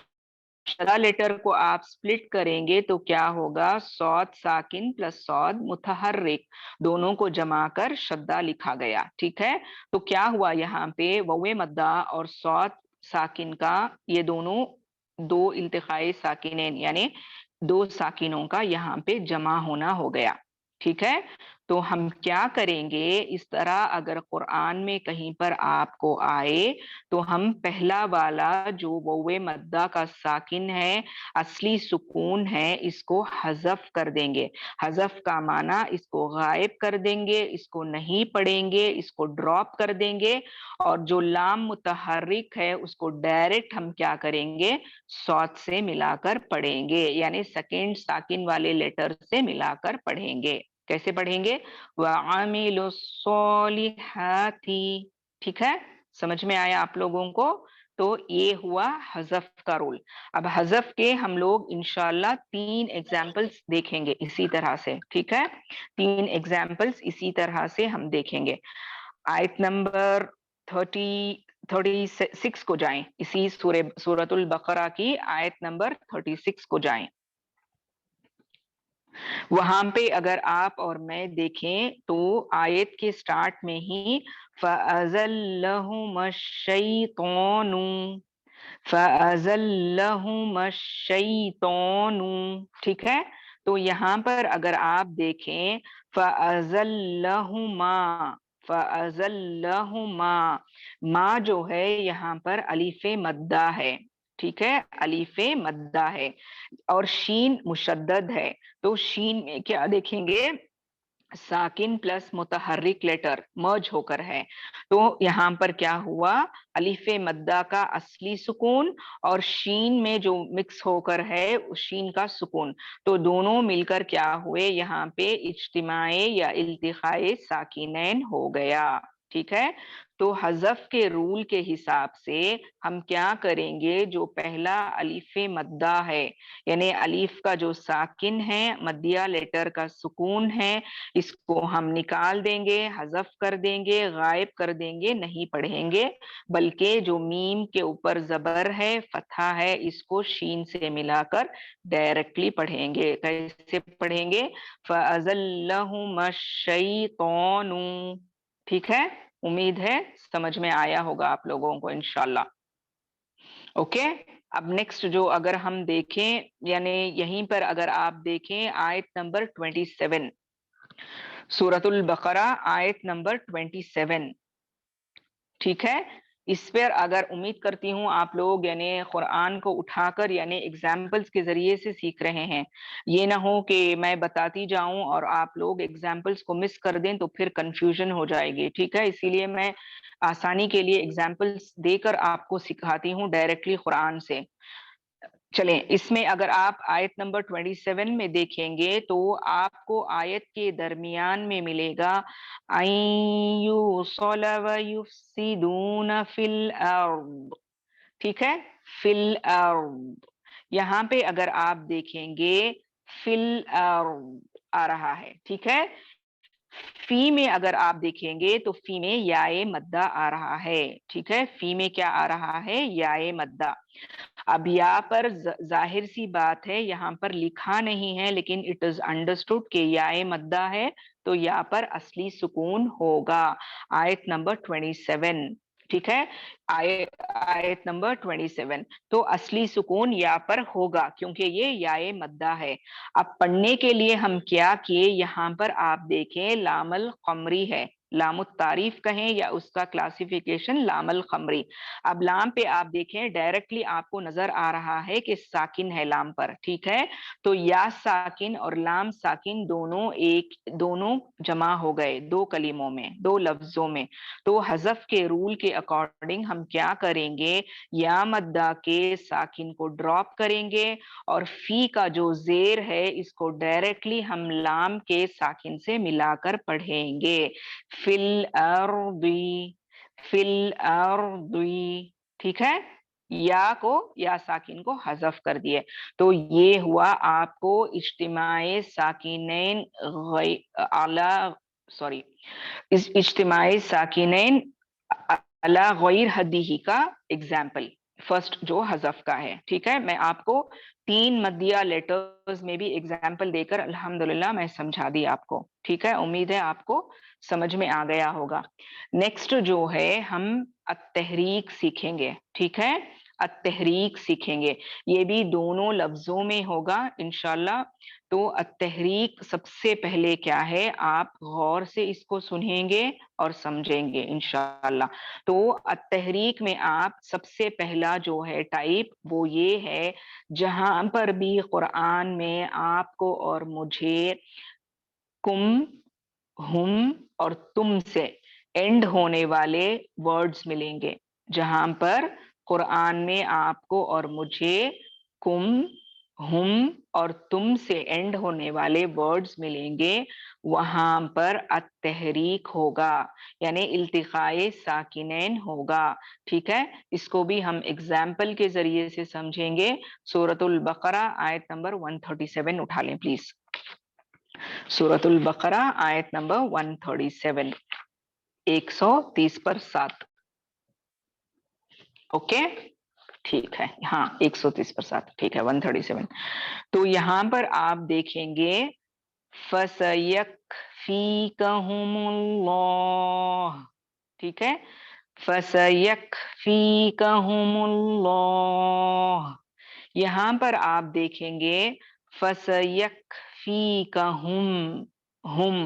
شدہ لیٹر کو آپ سپلٹ کریں گے تو کیا ہوگا؟ صاد ساکن پلس صاد متحرک دونوں کو جمع کر شدہ لکھا گیا. ٹھیک ہے. تو کیا ہوا یہاں پہ؟ ووے مدہ اور صاد ساکن کا یہ دونوں دو التقائی ساکنین یعنی 2 ساکنوں کا یہاں پہ جمع ہونا ہو گیا. ٹھیک ہے. تو ہم کیا کریں گے؟ اس طرح اگر قرآن میں کہیں پر آپ کو آئے تو ہم پہلا والا جو ووے مدہ کا ساکن ہے، اصلی سکون ہے، اس کو حذف کر دیں گے. حذف کا معنی اس کو غائب کر دیں گے، اس کو نہیں پڑھیں گے، اس کو ڈراپ کر دیں گے. اور جو لام متحرک ہے اس کو ڈائریکٹ ہم کیا کریں گے؟ صاد سے ملا کر پڑھیں گے، یعنی سیکنڈ ساکن والے لیٹر سے ملا کر پڑھیں گے. کیسے پڑھیں گے؟ وَعَمِلُوا الصَّالِحَاتِ. ٹھیک ہے. سمجھ میں آیا آپ لوگوں کو؟ تو یہ ہوا حذف کا رول. اب حذف کے ہم لوگ انشاءاللہ 3 ایگزامپلس دیکھیں گے اسی طرح سے. ٹھیک ہے. 3 ایگزامپلس اسی طرح سے ہم دیکھیں گے. آیت نمبر 36 کو جائیں. اسی سورۃ البقرہ کی آیت نمبر 36 کو جائیں. وہاں پہ اگر آپ اور میں دیکھیں تو آیت کے سٹارٹ میں ہی فَأَزَلَّهُمَا الشَّيْطَانُ فَأَزَلَّهُمَا الشَّيْطَانُ. ٹھیک ہے. تو یہاں پر اگر آپ دیکھیں فَأَزَلَّهُمَا فَأَزَلَّهُمَا ما جو ہے یہاں پر الف مدہ ہے. ٹھیک ہے. الف مدہ ہے اور شین مشدد ہے. تو شین میں کیا دیکھیں گے؟ ساکن پلس متحرک لیٹر مرج ہو کر ہے. تو یہاں پر کیا ہوا؟ الف مدہ کا اصلی سکون اور شین میں جو مکس ہو کر ہے اس شین کا سکون، تو دونوں مل کر کیا ہوئے؟ یہاں پہ اجتماع یا التقاء ساکنین ہو گیا. ٹھیک ہے. تو حذف کے رول کے حساب سے ہم کیا کریں گے؟ جو پہلا الف مدہ ہے یعنی الف کا جو ساکن ہے مدیہ لیٹر کا سکون ہے اس کو ہم نکال دیں گے، حذف کر دیں گے، غائب کر دیں گے، نہیں پڑھیں گے، بلکہ جو میم کے اوپر زبر ہے فتحہ ہے اس کو شین سے ملا کر ڈائریکٹلی پڑھیں گے. کیسے پڑھیں گے؟ فَأَزَلَّهُمَا الشَّيْطَانُ. ٹھیک ہے. امید ہے سمجھ میں آیا ہوگا آپ لوگوں کو انشاءاللہ. اوکے. اب نیکسٹ جو اگر ہم دیکھیں یعنی یہیں پر اگر آپ دیکھیں آیت نمبر 27 سورۃ البقرہ آیت نمبر 27. ٹھیک ہے. اس پر اگر امید کرتی ہوں آپ لوگ یعنی قرآن کو اٹھا کر یعنی ایگزامپلس کے ذریعے سے سیکھ رہے ہیں. یہ نہ ہو کہ میں بتاتی جاؤں اور آپ لوگ ایگزامپلس کو مس کر دیں تو پھر کنفیوژن ہو جائے گی. ٹھیک ہے. اسی لیے میں آسانی کے لیے ایگزامپلس دے کر آپ کو سکھاتی ہوں ڈائریکٹلی قرآن سے. چلیں اس میں اگر آپ آیت نمبر 27 میں دیکھیں گے تو آپ کو آیت کے درمیان میں ملے گا ایوصل ویفسدون فی الارض، ٹھیک ہے، فی الارض، یہاں پہ اگر آپ دیکھیں گے فی الارض آ رہا ہے، ٹھیک ہے، فی میں اگر آپ دیکھیں گے تو فی میں یائے مدہ آ رہا ہے، ٹھیک ہے، فی میں کیا آ رہا ہے؟ یائے مدہ۔ اب یہاں پر ظاہر سی بات ہے، یہاں پر لکھا نہیں ہے لیکن اٹ از انڈرسٹوڈ کہ یائے مدہ ہے تو یہاں پر اصلی سکون ہوگا۔ آیت نمبر 27، ٹھیک ہے، آیت نمبر 27، تو اصلی سکون یہاں پر ہوگا کیونکہ یہ یائے مدہ ہے۔ اب پڑھنے کے لیے ہم کیا کیے، یہاں پر آپ دیکھیں لام القمری ہے، لام التعریف کہیں یا اس کا کلاسیفیکیشن لام القمری۔ اب لام پہ آپ دیکھیں ڈائریکٹلی آپ کو نظر آ رہا ہے کہ ساکن ہے لام پر، ٹھیک ہے، تو یا ساکن اور لام ساکن دونوں جمع ہو گئے دو کلموں میں، دو لفظوں میں، تو حذف کے رول کے اکارڈنگ ہم کیا کریں گے، یا مدہ کے ساکن کو ڈراپ کریں گے اور فی کا جو زیر ہے اس کو ڈائریکٹلی ہم لام کے ساکن سے ملا کر پڑھیں گے، فی الارض، فی الارض، ٹھیک ہے، یا ساکن کو حذف کر دیے، تو یہ ہوا آپ کو اجتماع ساکنین اجتماع ساکنین علی غیر حدیہ کا ایگزامپل، فرسٹ جو حذف کا ہے، ٹھیک ہے، میں آپ کو 3 مدیہ لیٹرز میں بھی ایگزامپل دے کر الحمدللہ میں سمجھا دی آپ کو، ٹھیک ہے، امید ہے آپ کو سمجھ میں آ گیا ہوگا۔ نیکسٹ جو ہے ہم التحریک سیکھیں گے، ٹھیک ہے، التحریک سیکھیں گے، یہ بھی دونوں لفظوں میں ہوگا انشاءاللہ۔ تو التحریک سب سے پہلے کیا ہے، آپ غور سے اس کو سنیں گے اور سمجھیں گے انشاءاللہ۔ تو التحریک میں آپ سب سے پہلا جو ہے ٹائپ وہ یہ ہے، جہاں پر بھی قرآن میں آپ کو اور مجھے کم، ہم اور تم سے اینڈ ہونے والے ورڈز ملیں گے، جہاں پر قرآن میں آپ کو اور مجھے کم، ہم اور تم سے اینڈ ہونے والے ورڈز ملیں گے، وہاں پر التحریک ہوگا، یعنی التقاء ساکنین ہوگا، ٹھیک ہے، اس کو بھی ہم اگزامپل کے ذریعے سے سمجھیں گے۔ سورۃ البقرہ آیت نمبر 137 اٹھا لیں پلیز، سورۃ البقرہ آیت نمبر 137، 130 پر 7، اوکے، ٹھیک ہے، ہاں 130 پر 7، ٹھیک ہے، 137۔ تو یہاں پر آپ دیکھیں گے فَسَيَكْفِيكَهُمُ اللَّهُ، ٹھیک ہے، فَسَيَكْفِيكَهُمُ اللَّهُ، یہاں پر آپ دیکھیں گے فَسَيَكْفِيكَهُمْ، ہم،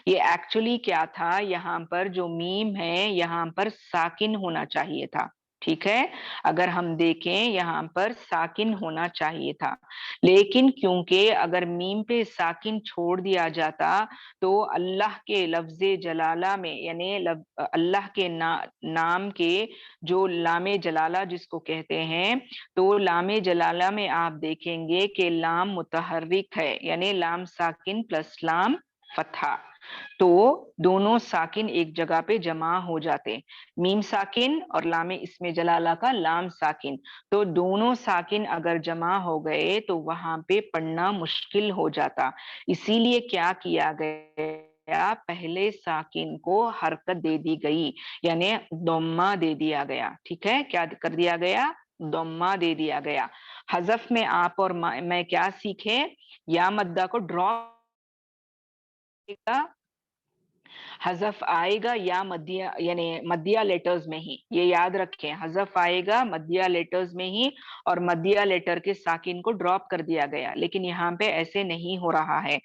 یہ ایکچولی کیا تھا، یہاں پر جو میم ہے یہاں پر ساکن ہونا چاہیے تھا، ٹھیک ہے، اگر ہم دیکھیں یہاں پر ساکن ہونا چاہیے تھا، لیکن کیونکہ اگر میم پہ ساکن چھوڑ دیا جاتا تو اللہ کے لفظ جلالہ میں، یعنی اللہ کے نام کے جو لام جلالہ جس کو کہتے ہیں، تو لام جلالہ میں آپ دیکھیں گے کہ لام متحرک ہے، یعنی لام ساکن پلس لام فتحہ، تو دونوں ساکن ایک جگہ پہ جمع ہو جاتے، میم ساکن اور لام اسم جلالہ کا لام ساکن، تو دونوں ساکن اگر جمع ہو گئے تو وہاں پہ پڑھنا مشکل ہو جاتا، اسی لیے کیا کیا گیا، پہلے ساکن کو حرکت دے دی گئی، یعنی ضمہ دے دیا گیا، ٹھیک ہے، کیا کر دیا گیا، ضمہ دے دیا گیا۔ حذف میں آپ اور میں کیا سیکھے، یا مدہ کو ڈراپ، حذف آئے گا یا مدیہ، یعنی مدیہ لیٹرز میں ہی، یہ یاد رکھیں، حذف آئے گا مدیہ لیٹرز میں ہی، اور مدیہ لیٹر کے ساکن کو ڈراپ کر دیا گیا، لیکن یہاں پہ ایسے نہیں ہو رہا ہے،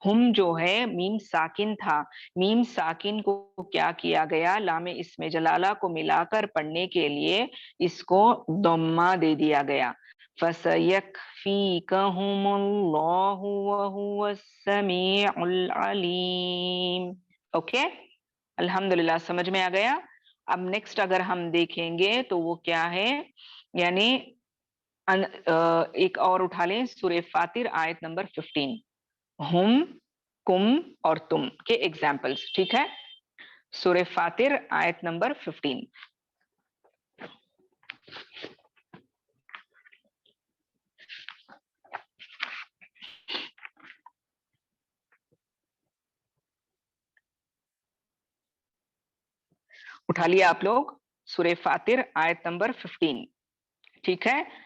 ہم جو ہے میم ساکن تھا، میم ساکن کو کیا کیا گیا، لام اسم جلالہ کو ملا کر پڑھنے کے لیے اس کو ضمہ دے دیا گیا، فَسَيَكْفِيكَهُمُ اللَّهُ وَهُوَ السَّمِيعُ الْعَلِيمُ، اوکے، الحمدللہ سمجھ میں آ گیا۔ اب نیکسٹ اگر ہم دیکھیں گے تو وہ کیا ہے، یعنی एक और उठा लें, सूरह फातिर आयत नंबर 15, हम, कुम और तुम के एग्जाम्पल्स, ठीक है। सूरह फातिर आयत नंबर 15। उठा लिया आप लोग? सूरह फातिर आयत नंबर 15, ठीक है।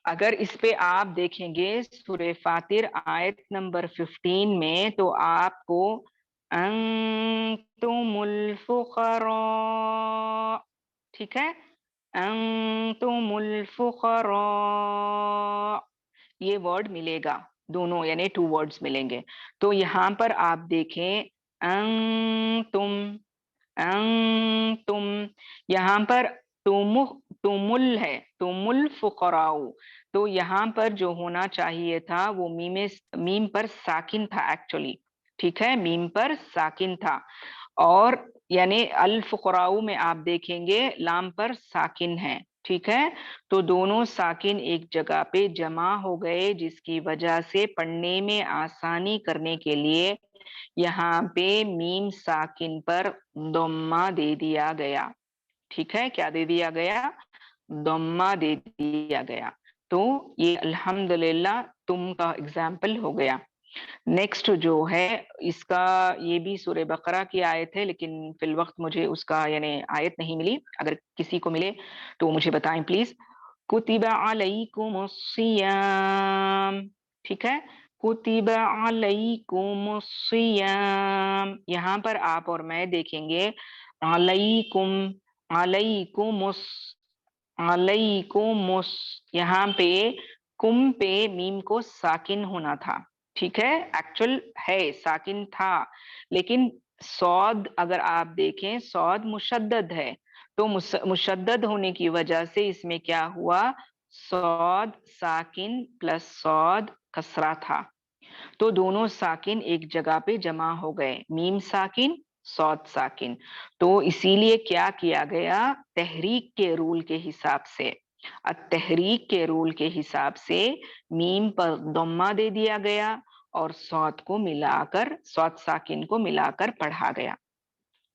अगर इस पे आप देखेंगे सूरह फातिर आयत नंबर 15 में, तो आपको अंतुमुल फुकरा, ठीक है, अंतुमुल फुकरा ये वर्ड मिलेगा, दोनों यानी 2 वर्ड्स मिलेंगे। तो यहाँ पर आप देखें अंतुम, अंतुम, यहाँ पर तुमुल है, तुमुल फुकराउ, तो यहाँ पर जो होना चाहिए था वो मीम पर साकिन था एक्चुअली, ठीक है, मीम पर साकिन था। और यानी अल फुकराउ में आप देखेंगे लाम पर साकिन है, ठीक है। तो दोनों साकिन एक जगह पे जमा हो गए, जिसकी वजह से पढ़ने में आसानी करने के लिए यहाँ पे मीम साकिन पर दम्मा दे दिया गया, ठीक है। क्या दे दिया गया? दम्मा दे दिया गया। तो ये अल्हम्दुलिल्लाह तुम का एग्जाम्पल हो गया। नेक्स्ट जो है इसका, ये भी सूरह बकरा की आयत है, लेकिन फिल वक्त मुझे उसका यानी आयत नहीं मिली। अगर किसी को मिले तो मुझे बताएं प्लीज। कुतिबा अलैकुमुस सियाम, ठीक है, कुतिबा अलैकुमुस सियाम, यहाँ पर आप और मैं देखेंगे अलैकुम, अलैकुमुस, अलैकुमुस, यहाँ पे कुम पे मीम को साकिन होना था, ठीक है, एक्चुअल है साकिन था, लेकिन सौद अगर आप देखें सौद मुशद्दद है, तो मुशद्दद होने की वजह से इसमें क्या हुआ, सौद साकिन प्लस सौद कसरा था, तो दोनों साकिन एक जगह पे जमा हो गए, मीम साकिन सौद साकिन। तो इसीलिए क्या किया गया, तहरीक के रूल के हिसाब से, तहरीक के रूल के हिसाब से मीम पर दम्मा दे दिया गया और सौद को मिलाकर, सौद साकिन को मिलाकर पढ़ा गया,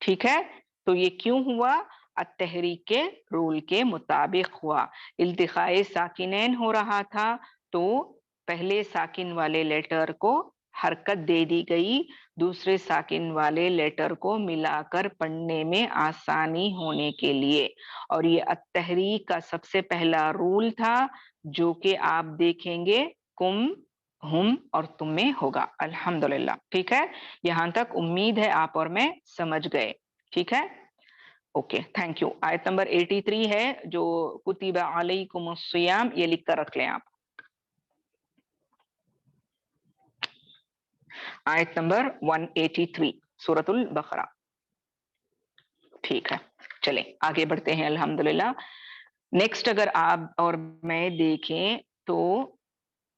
ठीक है। तो ये क्यों हुआ, तहरीक के रूल के मुताबिक हुआ। इल्तिकाए साकिनैन हो रहा था, तो पहले साकिन वाले लेटर को हरकत दे दी गई, दूसरे साकिन वाले लेटर को मिलाकर पढ़ने में आसानी होने के लिए। और ये तहरीक का सबसे पहला रूल था, जो कि आप देखेंगे कुम, हुम और तुम में होगा। अल्हम्दुलिल्लाह, ठीक है। यहां तक उम्मीद है आप और मैं समझ गए, ठीक है। Okay, thank you. आयत नंबर 83 है जो कुतिबा अलैकुमुस सियाम, ये लिख कर रख लें आप। आयत नंबर 183 सूरतुल बकरा, ठीक है। चलें आगे बढ़ते हैं अल्हम्दुलिल्लाह। नेक्स्ट अगर आप और मैं देखें तो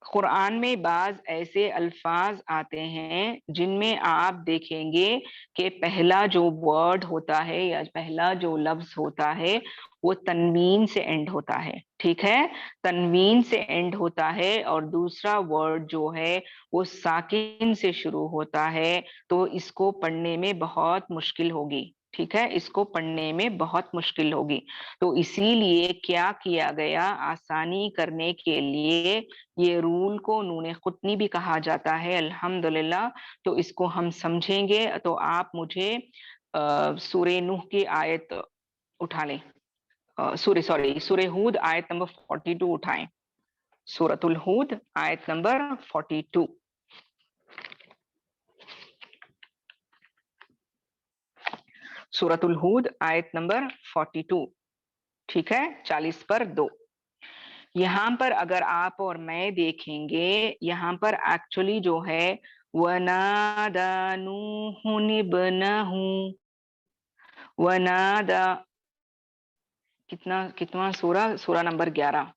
कुरान में बाज ऐसे अल्फाज आते हैं जिनमें आप देखेंगे कि पहला जो वर्ड होता है या पहला जो लफ्ज होता है वो तनवीन से एंड होता है, ठीक है, तनवीन से एंड होता है, और दूसरा वर्ड जो है वो साकिन से शुरू होता है। तो इसको पढ़ने में बहुत मुश्किल होगी, ठीक है, इसको पढ़ने में बहुत मुश्किल होगी। तो इसीलिए क्या किया गया, आसानी करने के लिए ये रूल को नूने खुतनी भी कहा जाता है, अल्हम्दुलिल्लाह। तो इसको हम समझेंगे, तो आप मुझे सूरे नूह की आयत उठा लें, सूरे हूद आयत नंबर 42 उठाएं, सूरतुल हूद आयत नंबर 42। सूरतुल हूद आयत नंबर 42, ठीक है, 40 पर 2। यहाँ पर अगर आप और मैं देखेंगे, यहाँ पर एक्चुअली जो है वनादा नूहुन इब्नहु, वनादा, कितना कितना सूरा, सूरा नंबर 11,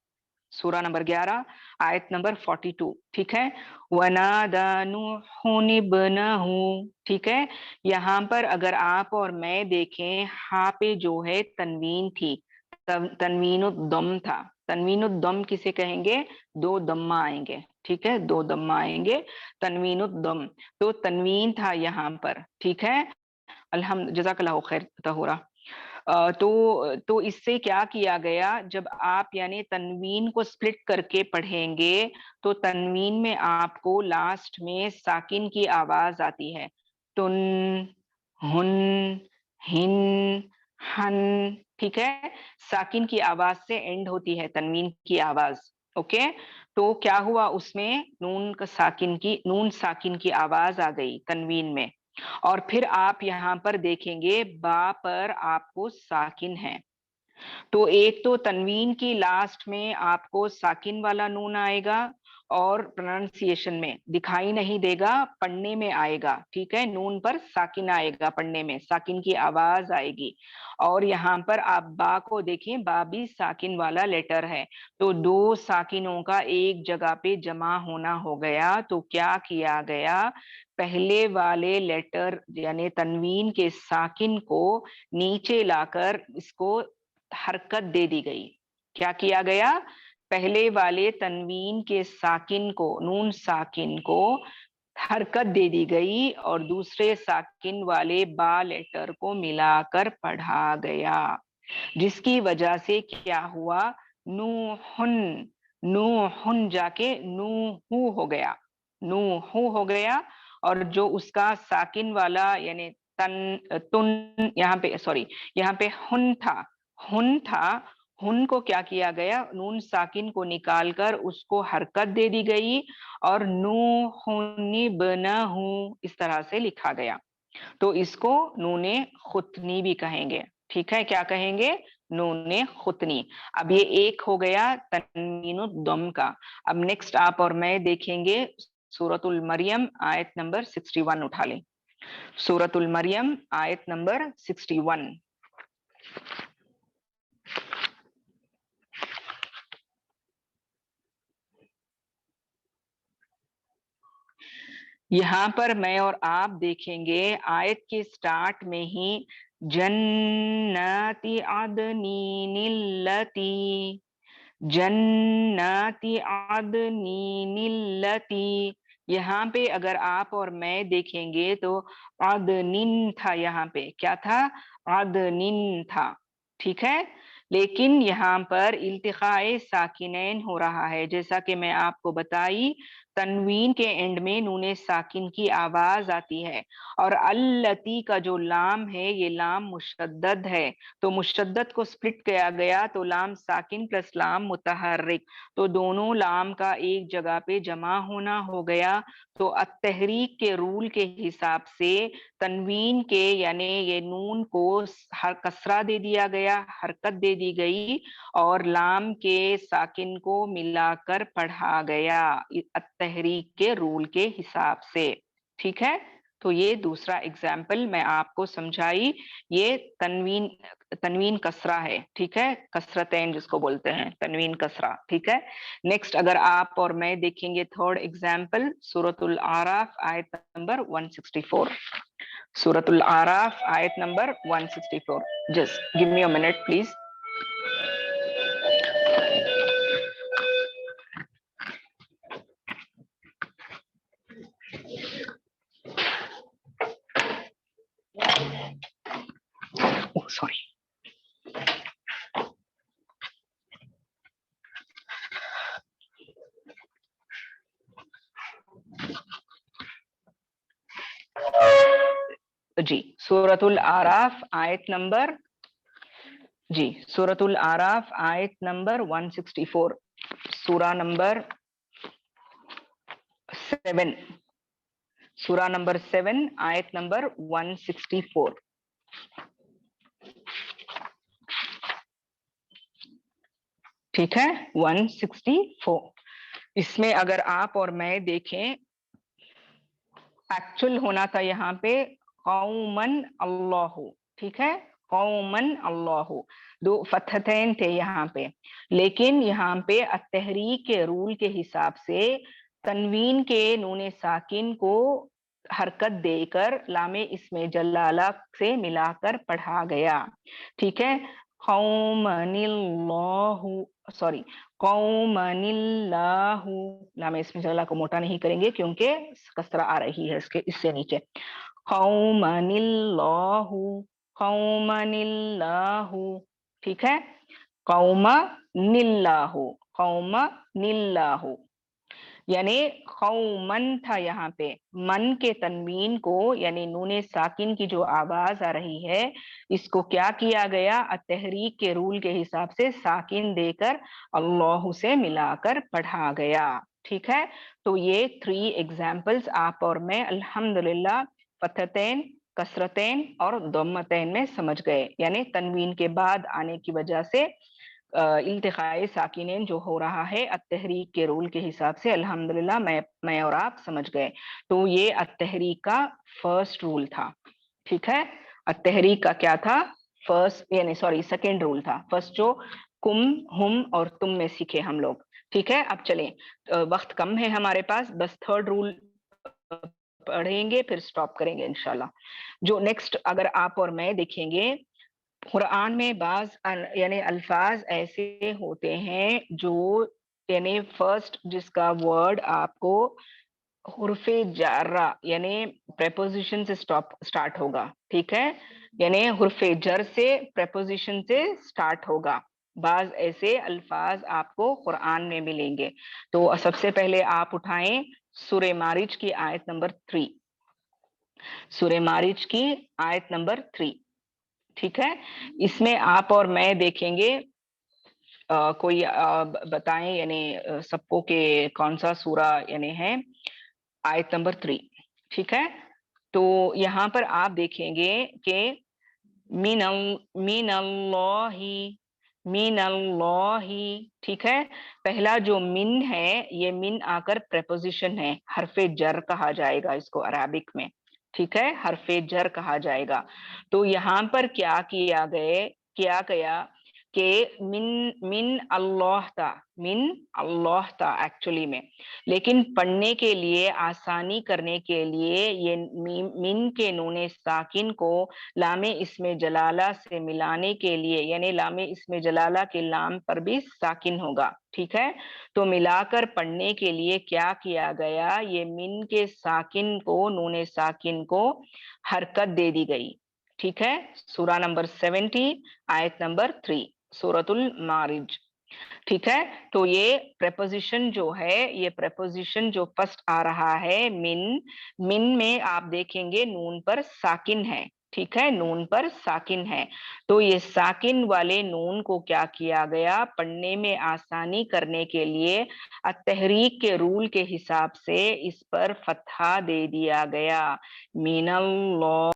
सूरा नंबर 11 आयत नंबर 42, ठीक है। वनादा नूहुन इब्नहु, ठीक है। यहाँ पर अगर आप और मैं देखें, हा पे जो है तनवीन थी, तनवीन दम था, تنوین الدم کسے کہیں گے؟ دو دمہ آئیں گے، ٹھیک ہے، دو دمہ آئیں گے، تنوین الدم. تو تنوین تھا یہاں پر، ٹھیک ہے. جزاک اللہ خیر طہورا. تو اس سے کیا کیا گیا، جب آپ یعنی تنوین کو سپلٹ کر کے پڑھیں گے تو تنوین میں آپ کو لاسٹ میں ساکن کی آواز آتی ہے، تن، ہن، ہن، ہن، ٹھیک ہے. ساکن کی آواز سے اینڈ ہوتی ہے تنوین کی آواز. اوکے، تو کیا ہوا اس میں نون ساکن کی آواز آ گئی تنوین میں. اور پھر آپ یہاں پر دیکھیں گے با پر آپ کو ساکن ہے. تو ایک تو تنوین کی لاسٹ میں آپ کو ساکن والا نون آئے گا اور پروننسیشن میں دکھائی نہیں دے گا، پڑھنے میں آئے گا، ٹھیک ہے. نون پر ساکن آئے گا، پڑھنے میں ساکن کی آواز آئے گی. اور یہاں پر آپ با کو دیکھیں، با بھی ساکن والا لیٹر ہے. تو دو ساکنوں کا ایک جگہ پہ جمع ہونا ہو گیا. تو کیا کیا گیا، پہلے والے لیٹر یعنی تنوین کے ساکن کو نیچے لا کر اس کو حرکت دے دی گئی. کیا کیا گیا، پہلے والے تنوین کے ساکن کو، نون ساکن کو حرکت دے دی گئی اور دوسرے ساکن والے با لیٹر کو ملا کر پڑھا گیا، جس کی وجہ سے کیا ہوا، نوحن، نوحن جا کے نوحو ہو گیا، نوحو ہو گیا. اور جو اس کا ساکن والا یعنی تن یہاں پہ سوری یہاں پہ ہن تھا، ہن تھا، ہن کو کیا کیا گیا، نون ساکن کو نکال کر اس کو حرکت دے دی گئی اور نوحن بنہو اس طرح سے لکھا گیا. تو اس کو نون خطنی بھی کہیں گے، ٹھیک ہے. کیا کہیں گے، نون خطنی. اب یہ ایک ہو گیا تنوین الضم کا. اب نیکسٹ آپ اور میں دیکھیں گے سورۃ المریم آیت نمبر 61 اٹھا لیں. سورۃ المریم آیت نمبر 61. یہاں پر میں اور آپ دیکھیں گے آیت کے سٹارٹ میں ہی جنات عدن التی، جنات عدن التی. یہاں پہ اگر آپ اور میں دیکھیں گے تو عدن تھا، یہاں پہ کیا تھا، عدن تھا، ٹھیک ہے. لیکن یہاں پر التقاء ساکنین ہو رہا ہے، جیسا کہ میں آپ کو بتائی تنوین کے اینڈ میں نون ساکن کی آواز آتی ہے اور التی کا جو لام ہے یہ لام مشدد ہے. تو مشدد کو سپلٹ کیا گیا تو لام ساکن پلس لام متحرک، تو دونوں لام کا ایک جگہ پہ جمع ہونا ہو گیا. تو التحریک کے رول کے حساب سے تنوین کے یعنی یہ نون کو کسرہ دے دیا گیا، حرکت دے دی گئی اور لام کے ساکن کو ملا کر پڑھا گیا التحریک کے رول کے حساب سے، ٹھیک ہے. تو یہ دوسرا اگزامپل میں آپ کو سمجھائی. یہ تنوین کسرہ ہے، ٹھیک ہے، کسرتین جس کو بولتے ہیں تنوین کسرہ، ٹھیک ہے. نیکسٹ اگر آپ اور میں دیکھیں گے تھرڈ اگزامپل سورۃ الاعراف آیت نمبر 164. سورۃ الاعراف آیت number 164. Just give me a minute please. Sorry. جی سورۃ الاعراف آیت نمبر، جی سورۃ الاعراف آیت نمبر 164، سورہ نمبر 7، سورہ نمبر 7 آیت نمبر 164. ٹھیک ہے 164. اس میں اگر آپ اور میں دیکھیں ایکچوئل ہونا تھا یہاں پہ قومن اللہ، ٹھیک ہے، قومن اللہ، دو فتحتین تھے یہاں پہ. لیکن یہاں پہ التحریک کے رول کے حساب سے تنوین کے نون ساکن کو حرکت دے کر لام اسم جلالہ سے ملا کر پڑھا گیا، ٹھیک ہے. قومن اللہ सॉरी, कौमनिल्लाहु, लाम इसमें जला को मोटा नहीं करेंगे क्योंकि कसरा आ रही है इसके इससे नीचे। कौमनिल्लाहु, कौमनिल्लाहु, ठीक है, कौमनिल्लाहु, कौमनिल्लाहु, यानी कौमन था यहाँ पे, मन के तनवीन को यानी नूने साकिन की जो आवाज आ रही है इसको क्या किया गया, तहरीक के रूल के हिसाब से साकिन देकर अल्लाह से मिलाकर पढ़ा गया। ठीक है, तो ये 3 एग्जाम्पल्स आप और मैं अल्हम्दुलिल्लाह फतहतैन, कसरतैन और दम्मतैन में समझ गए, यानी तनवीन के बाद आने की वजह से इल्तिकाए साकिनेन जो हो रहा है अतहरीक के रूल के हिसाब से अल्हम्दुलिल्लाह मैं और आप समझ गए। तो ये अतहरीक का फर्स्ट रूल था। ठीक है, अतहरीक का क्या था, फर्स्ट यानी सॉरी सेकेंड रूल था। फर्स्ट जो कुम, हुम और तुम में सीखे हम लोग। ठीक है, अब चलें, वक्त कम है हमारे पास, बस थर्ड रूल पढ़ेंगे फिर स्टॉप करेंगे इंशाल्लाह। जो नेक्स्ट अगर आप और मैं देखेंगे, कुरान में बाज यानी अल्फाज ऐसे होते हैं जो यानी फर्स्ट जिसका वर्ड आपको हुर्फे जारा यानी प्रेपोजिशन से स्टार्ट होगा। ठीक है, यानी हुर्फे जर से प्रेपोजिशन से स्टार्ट होगा। बाज ऐसे अल्फाज आपको कुरान में मिलेंगे। तो सबसे पहले आप उठाएं सूरे मारिज की आयत नंबर 3, सूरे मारिज की आयत नंबर 3। ठीक है, इसमें आप और मैं देखेंगे, कोई बताएं यानी सबको के कौन सा सूरा यानी है आयत नंबर 3। ठीक है, तो यहाँ पर आप देखेंगे कि मिनल्लाही, मिनल्लाही, ठीक है, पहला जो मिन है ये मिन आकर प्रेपोजिशन है, हरफे जर कहा जाएगा इसको अरबिक में। ठीक है, हरफे जर कहा जाएगा। तो यहाँ पर क्या गया कि मिन मिन अल्लाह था, मिन अल्लाह था एक्चुअली में, लेकिन पढ़ने के लिए आसानी करने के लिए ये मिन के नूने साकिन को लामे इसमें जलाला से मिलाने के लिए, यानी लामे इसमें जलाला के लाम पर भी साकिन होगा। ठीक है, तो मिलाकर पढ़ने के लिए क्या किया गया, ये मिन के साकिन को, नूने साकिन को हरकत दे दी गई। ठीक है, सूरा नंबर 70 आयत नंबर 3 सूरतुल मारिज। ठीक है, तो ये प्रेपोजिशन जो है, ये प्रेपोजिशन जो फर्स्ट आ रहा है मिन, मिन में आप देखेंगे नून पर साकिन है। ठीक है, नून पर साकिन है, तो ये साकिन वाले नून को क्या किया गया, पढ़ने में आसानी करने के लिए तहरीक के रूल के हिसाब से इस पर फतहा दे दिया गया, मीनल्लाह,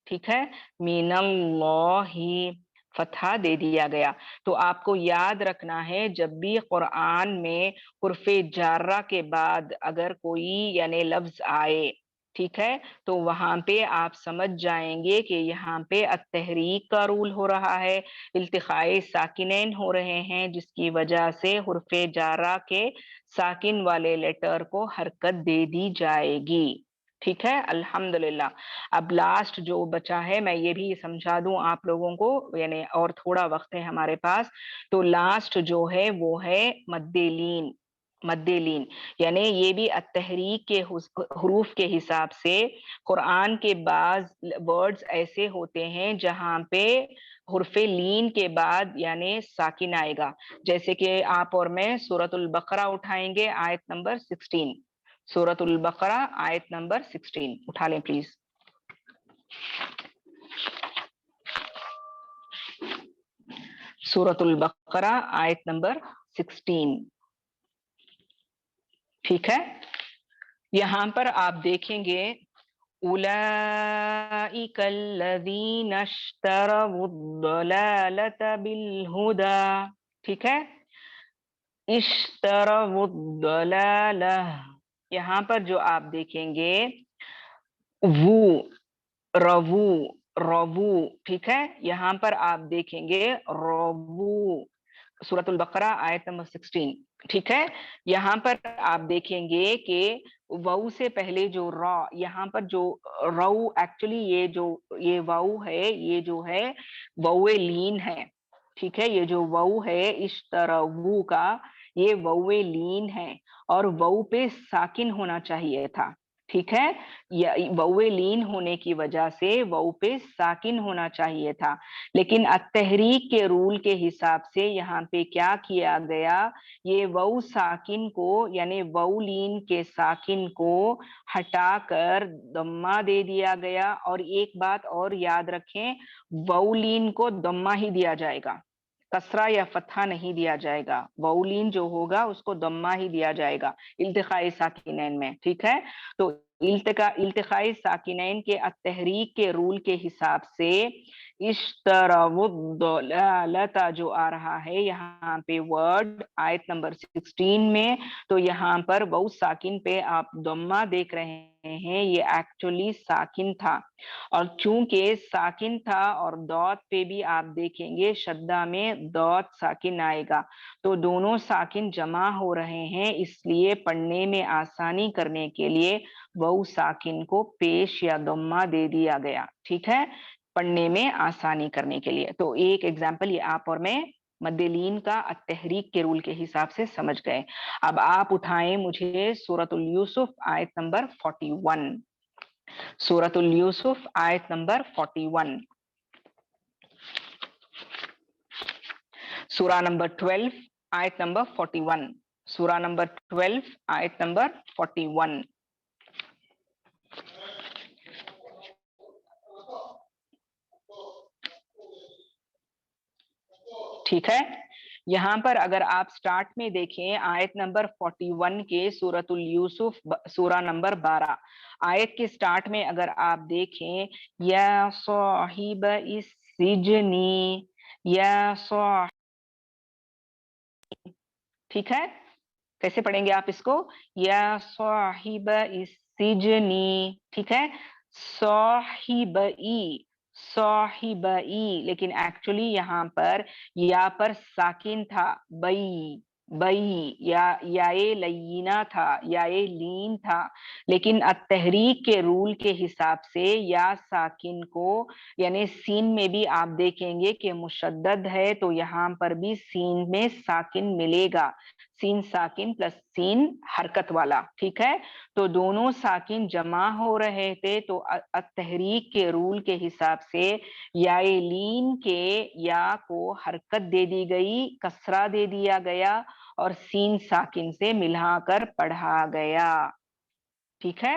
ठीक है, मीनल्लाही, फतहा दे दिया गया। तो आपको याद रखना है जब भी कुरान में हुर्फे जारा के बाद अगर कोई यानी लफ्ज आए, ठीक है, तो वहां पे आप समझ जाएंगे कि यहाँ पे तहरीक का रूल हो रहा है, इल्तिकाए साकिनैन हो रहे हैं, जिसकी वजह से हुर्फे जारा के साकिन वाले लेटर को हरकत दे दी जाएगी। ठीक है, अल्हम्दुलिल्लाह। अब लास्ट जो बचा है मैं ये भी समझा दूं आप लोगों को, यानी और थोड़ा वक्त है हमारे पास, तो लास्ट जो है वो है मद्देलीन, मद्देलीन, यानी ये भी तहरीक के हरूफ के हिसाब से कुरान के बाज वर्ड्स ऐसे होते हैं जहां पे हुर्फे लीन के बाद यानी साकिन आएगा। जैसे कि आप और मैं सूरतुल बकरा उठाएंगे आयत नंबर 16, सूरतुल बकरा आयत नंबर 16 उठा लें प्लीज। सूरतुल बकरा आयत नंबर 16। ठीक है, यहां पर आप देखेंगे उलाइकल्लज़ीना इश्तरवुद्दलालता बिलहुदा। ठीक है, इश्तरवुद्दलाला, यहाँ पर जो आप देखेंगे वो, रवू, रवू, ठीक है, यहाँ पर आप देखेंगे रवू, सूरतुल बकरा आयत नंबर 16। ठीक है, यहाँ पर आप देखेंगे कि वाऊ से पहले जो रॉ, यहाँ पर जो रऊ एक्चुअली ये जो ये वाऊ है ये जो है वौए लीन है। ٹھیک ہے, یہ جو وو ہے اشتروا کا, یہ ووے لین ہے اور وو پہ ساکن ہونا چاہیے تھا. ٹھیک ہے, ووے لین ہونے کی وجہ سے وو پہ ساکن ہونا چاہیے تھا, لیکن التحریک کے رول کے حساب سے یہاں پہ کیا کیا گیا, یہ وو ساکن کو یعنی وو لین کے ساکن کو ہٹا کر ضمہ دے دیا گیا. اور ایک بات اور یاد رکھیں, وو لین کو ضمہ ہی دیا جائے گا, کسرہ یا فتحہ نہیں دیا جائے گا. وولین جو ہوگا اس کو ضمہ ہی دیا جائے گا التقائی ساکنین میں. ٹھیک ہے, تو التقائی ساکنین کے التحریک کے رول کے حساب سے اشتروا الضلالۃ جو آ رہا ہے یہاں پہ ورڈ آیت نمبر 16 میں, تو یہاں پر وو ساکن پہ آپ ضمہ دیکھ رہے ہیں, یہ ایکچولی ساکن تھا. اور چونکہ ساکن تھا اور دوت پہ بھی آپ دیکھیں گے شدہ میں دوت ساکن آئے گا, تو دونوں ساکن جمع ہو رہے ہیں, اس لیے پڑھنے میں آسانی کرنے کے لیے وو ساکن کو پیش یا ضمہ دے دیا گیا. ٹھیک ہے, پڑھنے میں آسانی کرنے کے لیے. تو ایک ایگزامپل یہ آپ اور میں مدلین کا التحریک کے رول کے حساب سے سمجھ گئے. اب آپ اٹھائیں مجھے سورۃ الیوسف آیت نمبر 41. سورۃ الیوسف آیت نمبر 41, سورہ نمبر 12 آیت نمبر 41, سورہ نمبر 12 آیت نمبر 41. ٹھیک ہے, یہاں پر اگر آپ سٹارٹ میں دیکھیں آیت نمبر 41 کے سورۃ الیوسف سورہ نمبر 12 آیت کے سٹارٹ میں اگر آپ دیکھیں یا صاحب السجن, یا صاحب, ٹھیک ہے, کیسے پڑھیں گے آپ اس کو, یا صاحب السجن. ٹھیک ہے, صاحب صاحب, لیکن ایکچولی یہاں پر یا پر ساکن تھا, بئی بئی, یا لینہ تھا, یا لین تھا, لیکن التحریک کے رول کے حساب سے یا ساکن کو یعنی سین میں بھی آپ دیکھیں گے کہ مشدد ہے, تو یہاں پر بھی سین میں ساکن ملے گا, سین ساکن پلس سین حرکت والا. ٹھیک ہے, تو دونوں ساکن جمع ہو رہے تھے, تو التحریک کے رول کے حساب سے یا لین کے یا کو حرکت دے دی گئی, کسرہ دے دیا گیا اور سین ساکن سے ملا کر پڑھا گیا. ٹھیک ہے,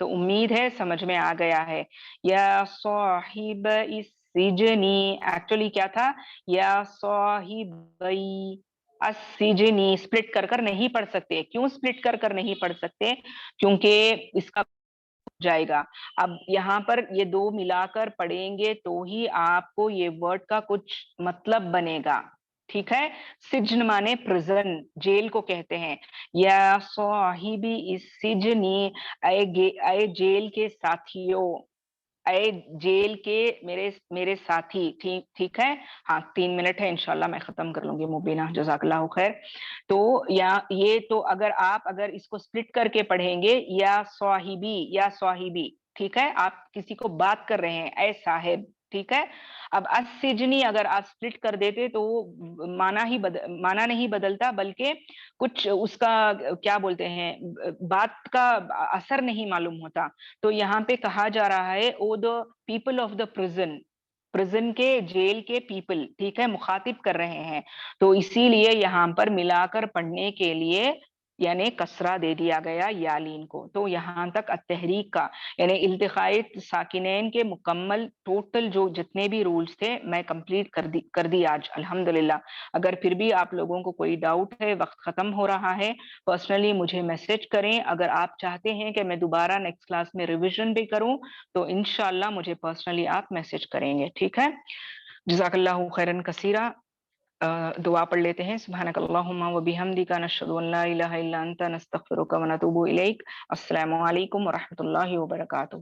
تو امید ہے سمجھ میں آ گیا ہے. یا صاحب السجن ایکچولی کیا تھا, یا صاحبی السجن, سپلٹ کر کر نہیں پڑھ سکتے. کیوں سپلٹ کر کر نہیں پڑھ سکتے, کیونکہ اس کا جائے گا. اب یہاں پر یہ دو ملا کر پڑھیں گے تو ہی آپ کو یہ ورڈ کا کچھ مطلب بنے گا. ٹھیک ہے, سجن مانے پرزن, جیل کو کہتے ہیں. یا صاحبی السجن, اے جیل کے ساتھیوں, اے جیل کے میرے ساتھی. ٹھیک ہے, ہاں 3 منٹ ہے, انشاءاللہ میں ختم کر لوں گی مبینہ, جزاک اللہ خیر. تو یہ تو اگر اس کو سپلٹ کر کے پڑھیں گے, یا صاحبی یا صاحبی, ٹھیک ہے, آپ کسی کو بات کر رہے ہیں, اے صاحب. ٹھیک ہے, اب السجنی اگر آپ سپلٹ کر دیتے تو معنی نہیں بدلتا, بلکہ کچھ اس کا کیا بولتے ہیں بات کا اثر نہیں معلوم ہوتا. تو یہاں پہ کہا جا رہا ہے O the people of the prison کے, جیل کے پیپل. ٹھیک ہے, مخاطب کر رہے ہیں, تو اسی لیے یہاں پر ملا کر پڑھنے کے لیے یعنی کسرہ دے دیا گیا یالین کو. تو یہاں تک التحریک کا یعنی التقائی ساکنین کے مکمل ٹوٹل جو جتنے بھی رولز تھے میں کمپلیٹ کر دی آج الحمدللہ. اگر پھر بھی آپ لوگوں کو کوئی ڈاؤٹ ہے, وقت ختم ہو رہا ہے, پرسنلی مجھے میسج کریں. اگر آپ چاہتے ہیں کہ میں دوبارہ نیکسٹ کلاس میں ریویژن بھی کروں تو انشاءاللہ مجھے پرسنلی آپ میسج کریں گے. ٹھیک ہے, جزاک اللہ خیرن کثیرہ. دعا پڑھ لیتے ہیں. سبحانک اللہم و بحمدک, نشہد ان لا الہ الا انت, نستغفرک و نتوب الیک. السلام علیکم ورحمۃ اللہ وبرکاتہ.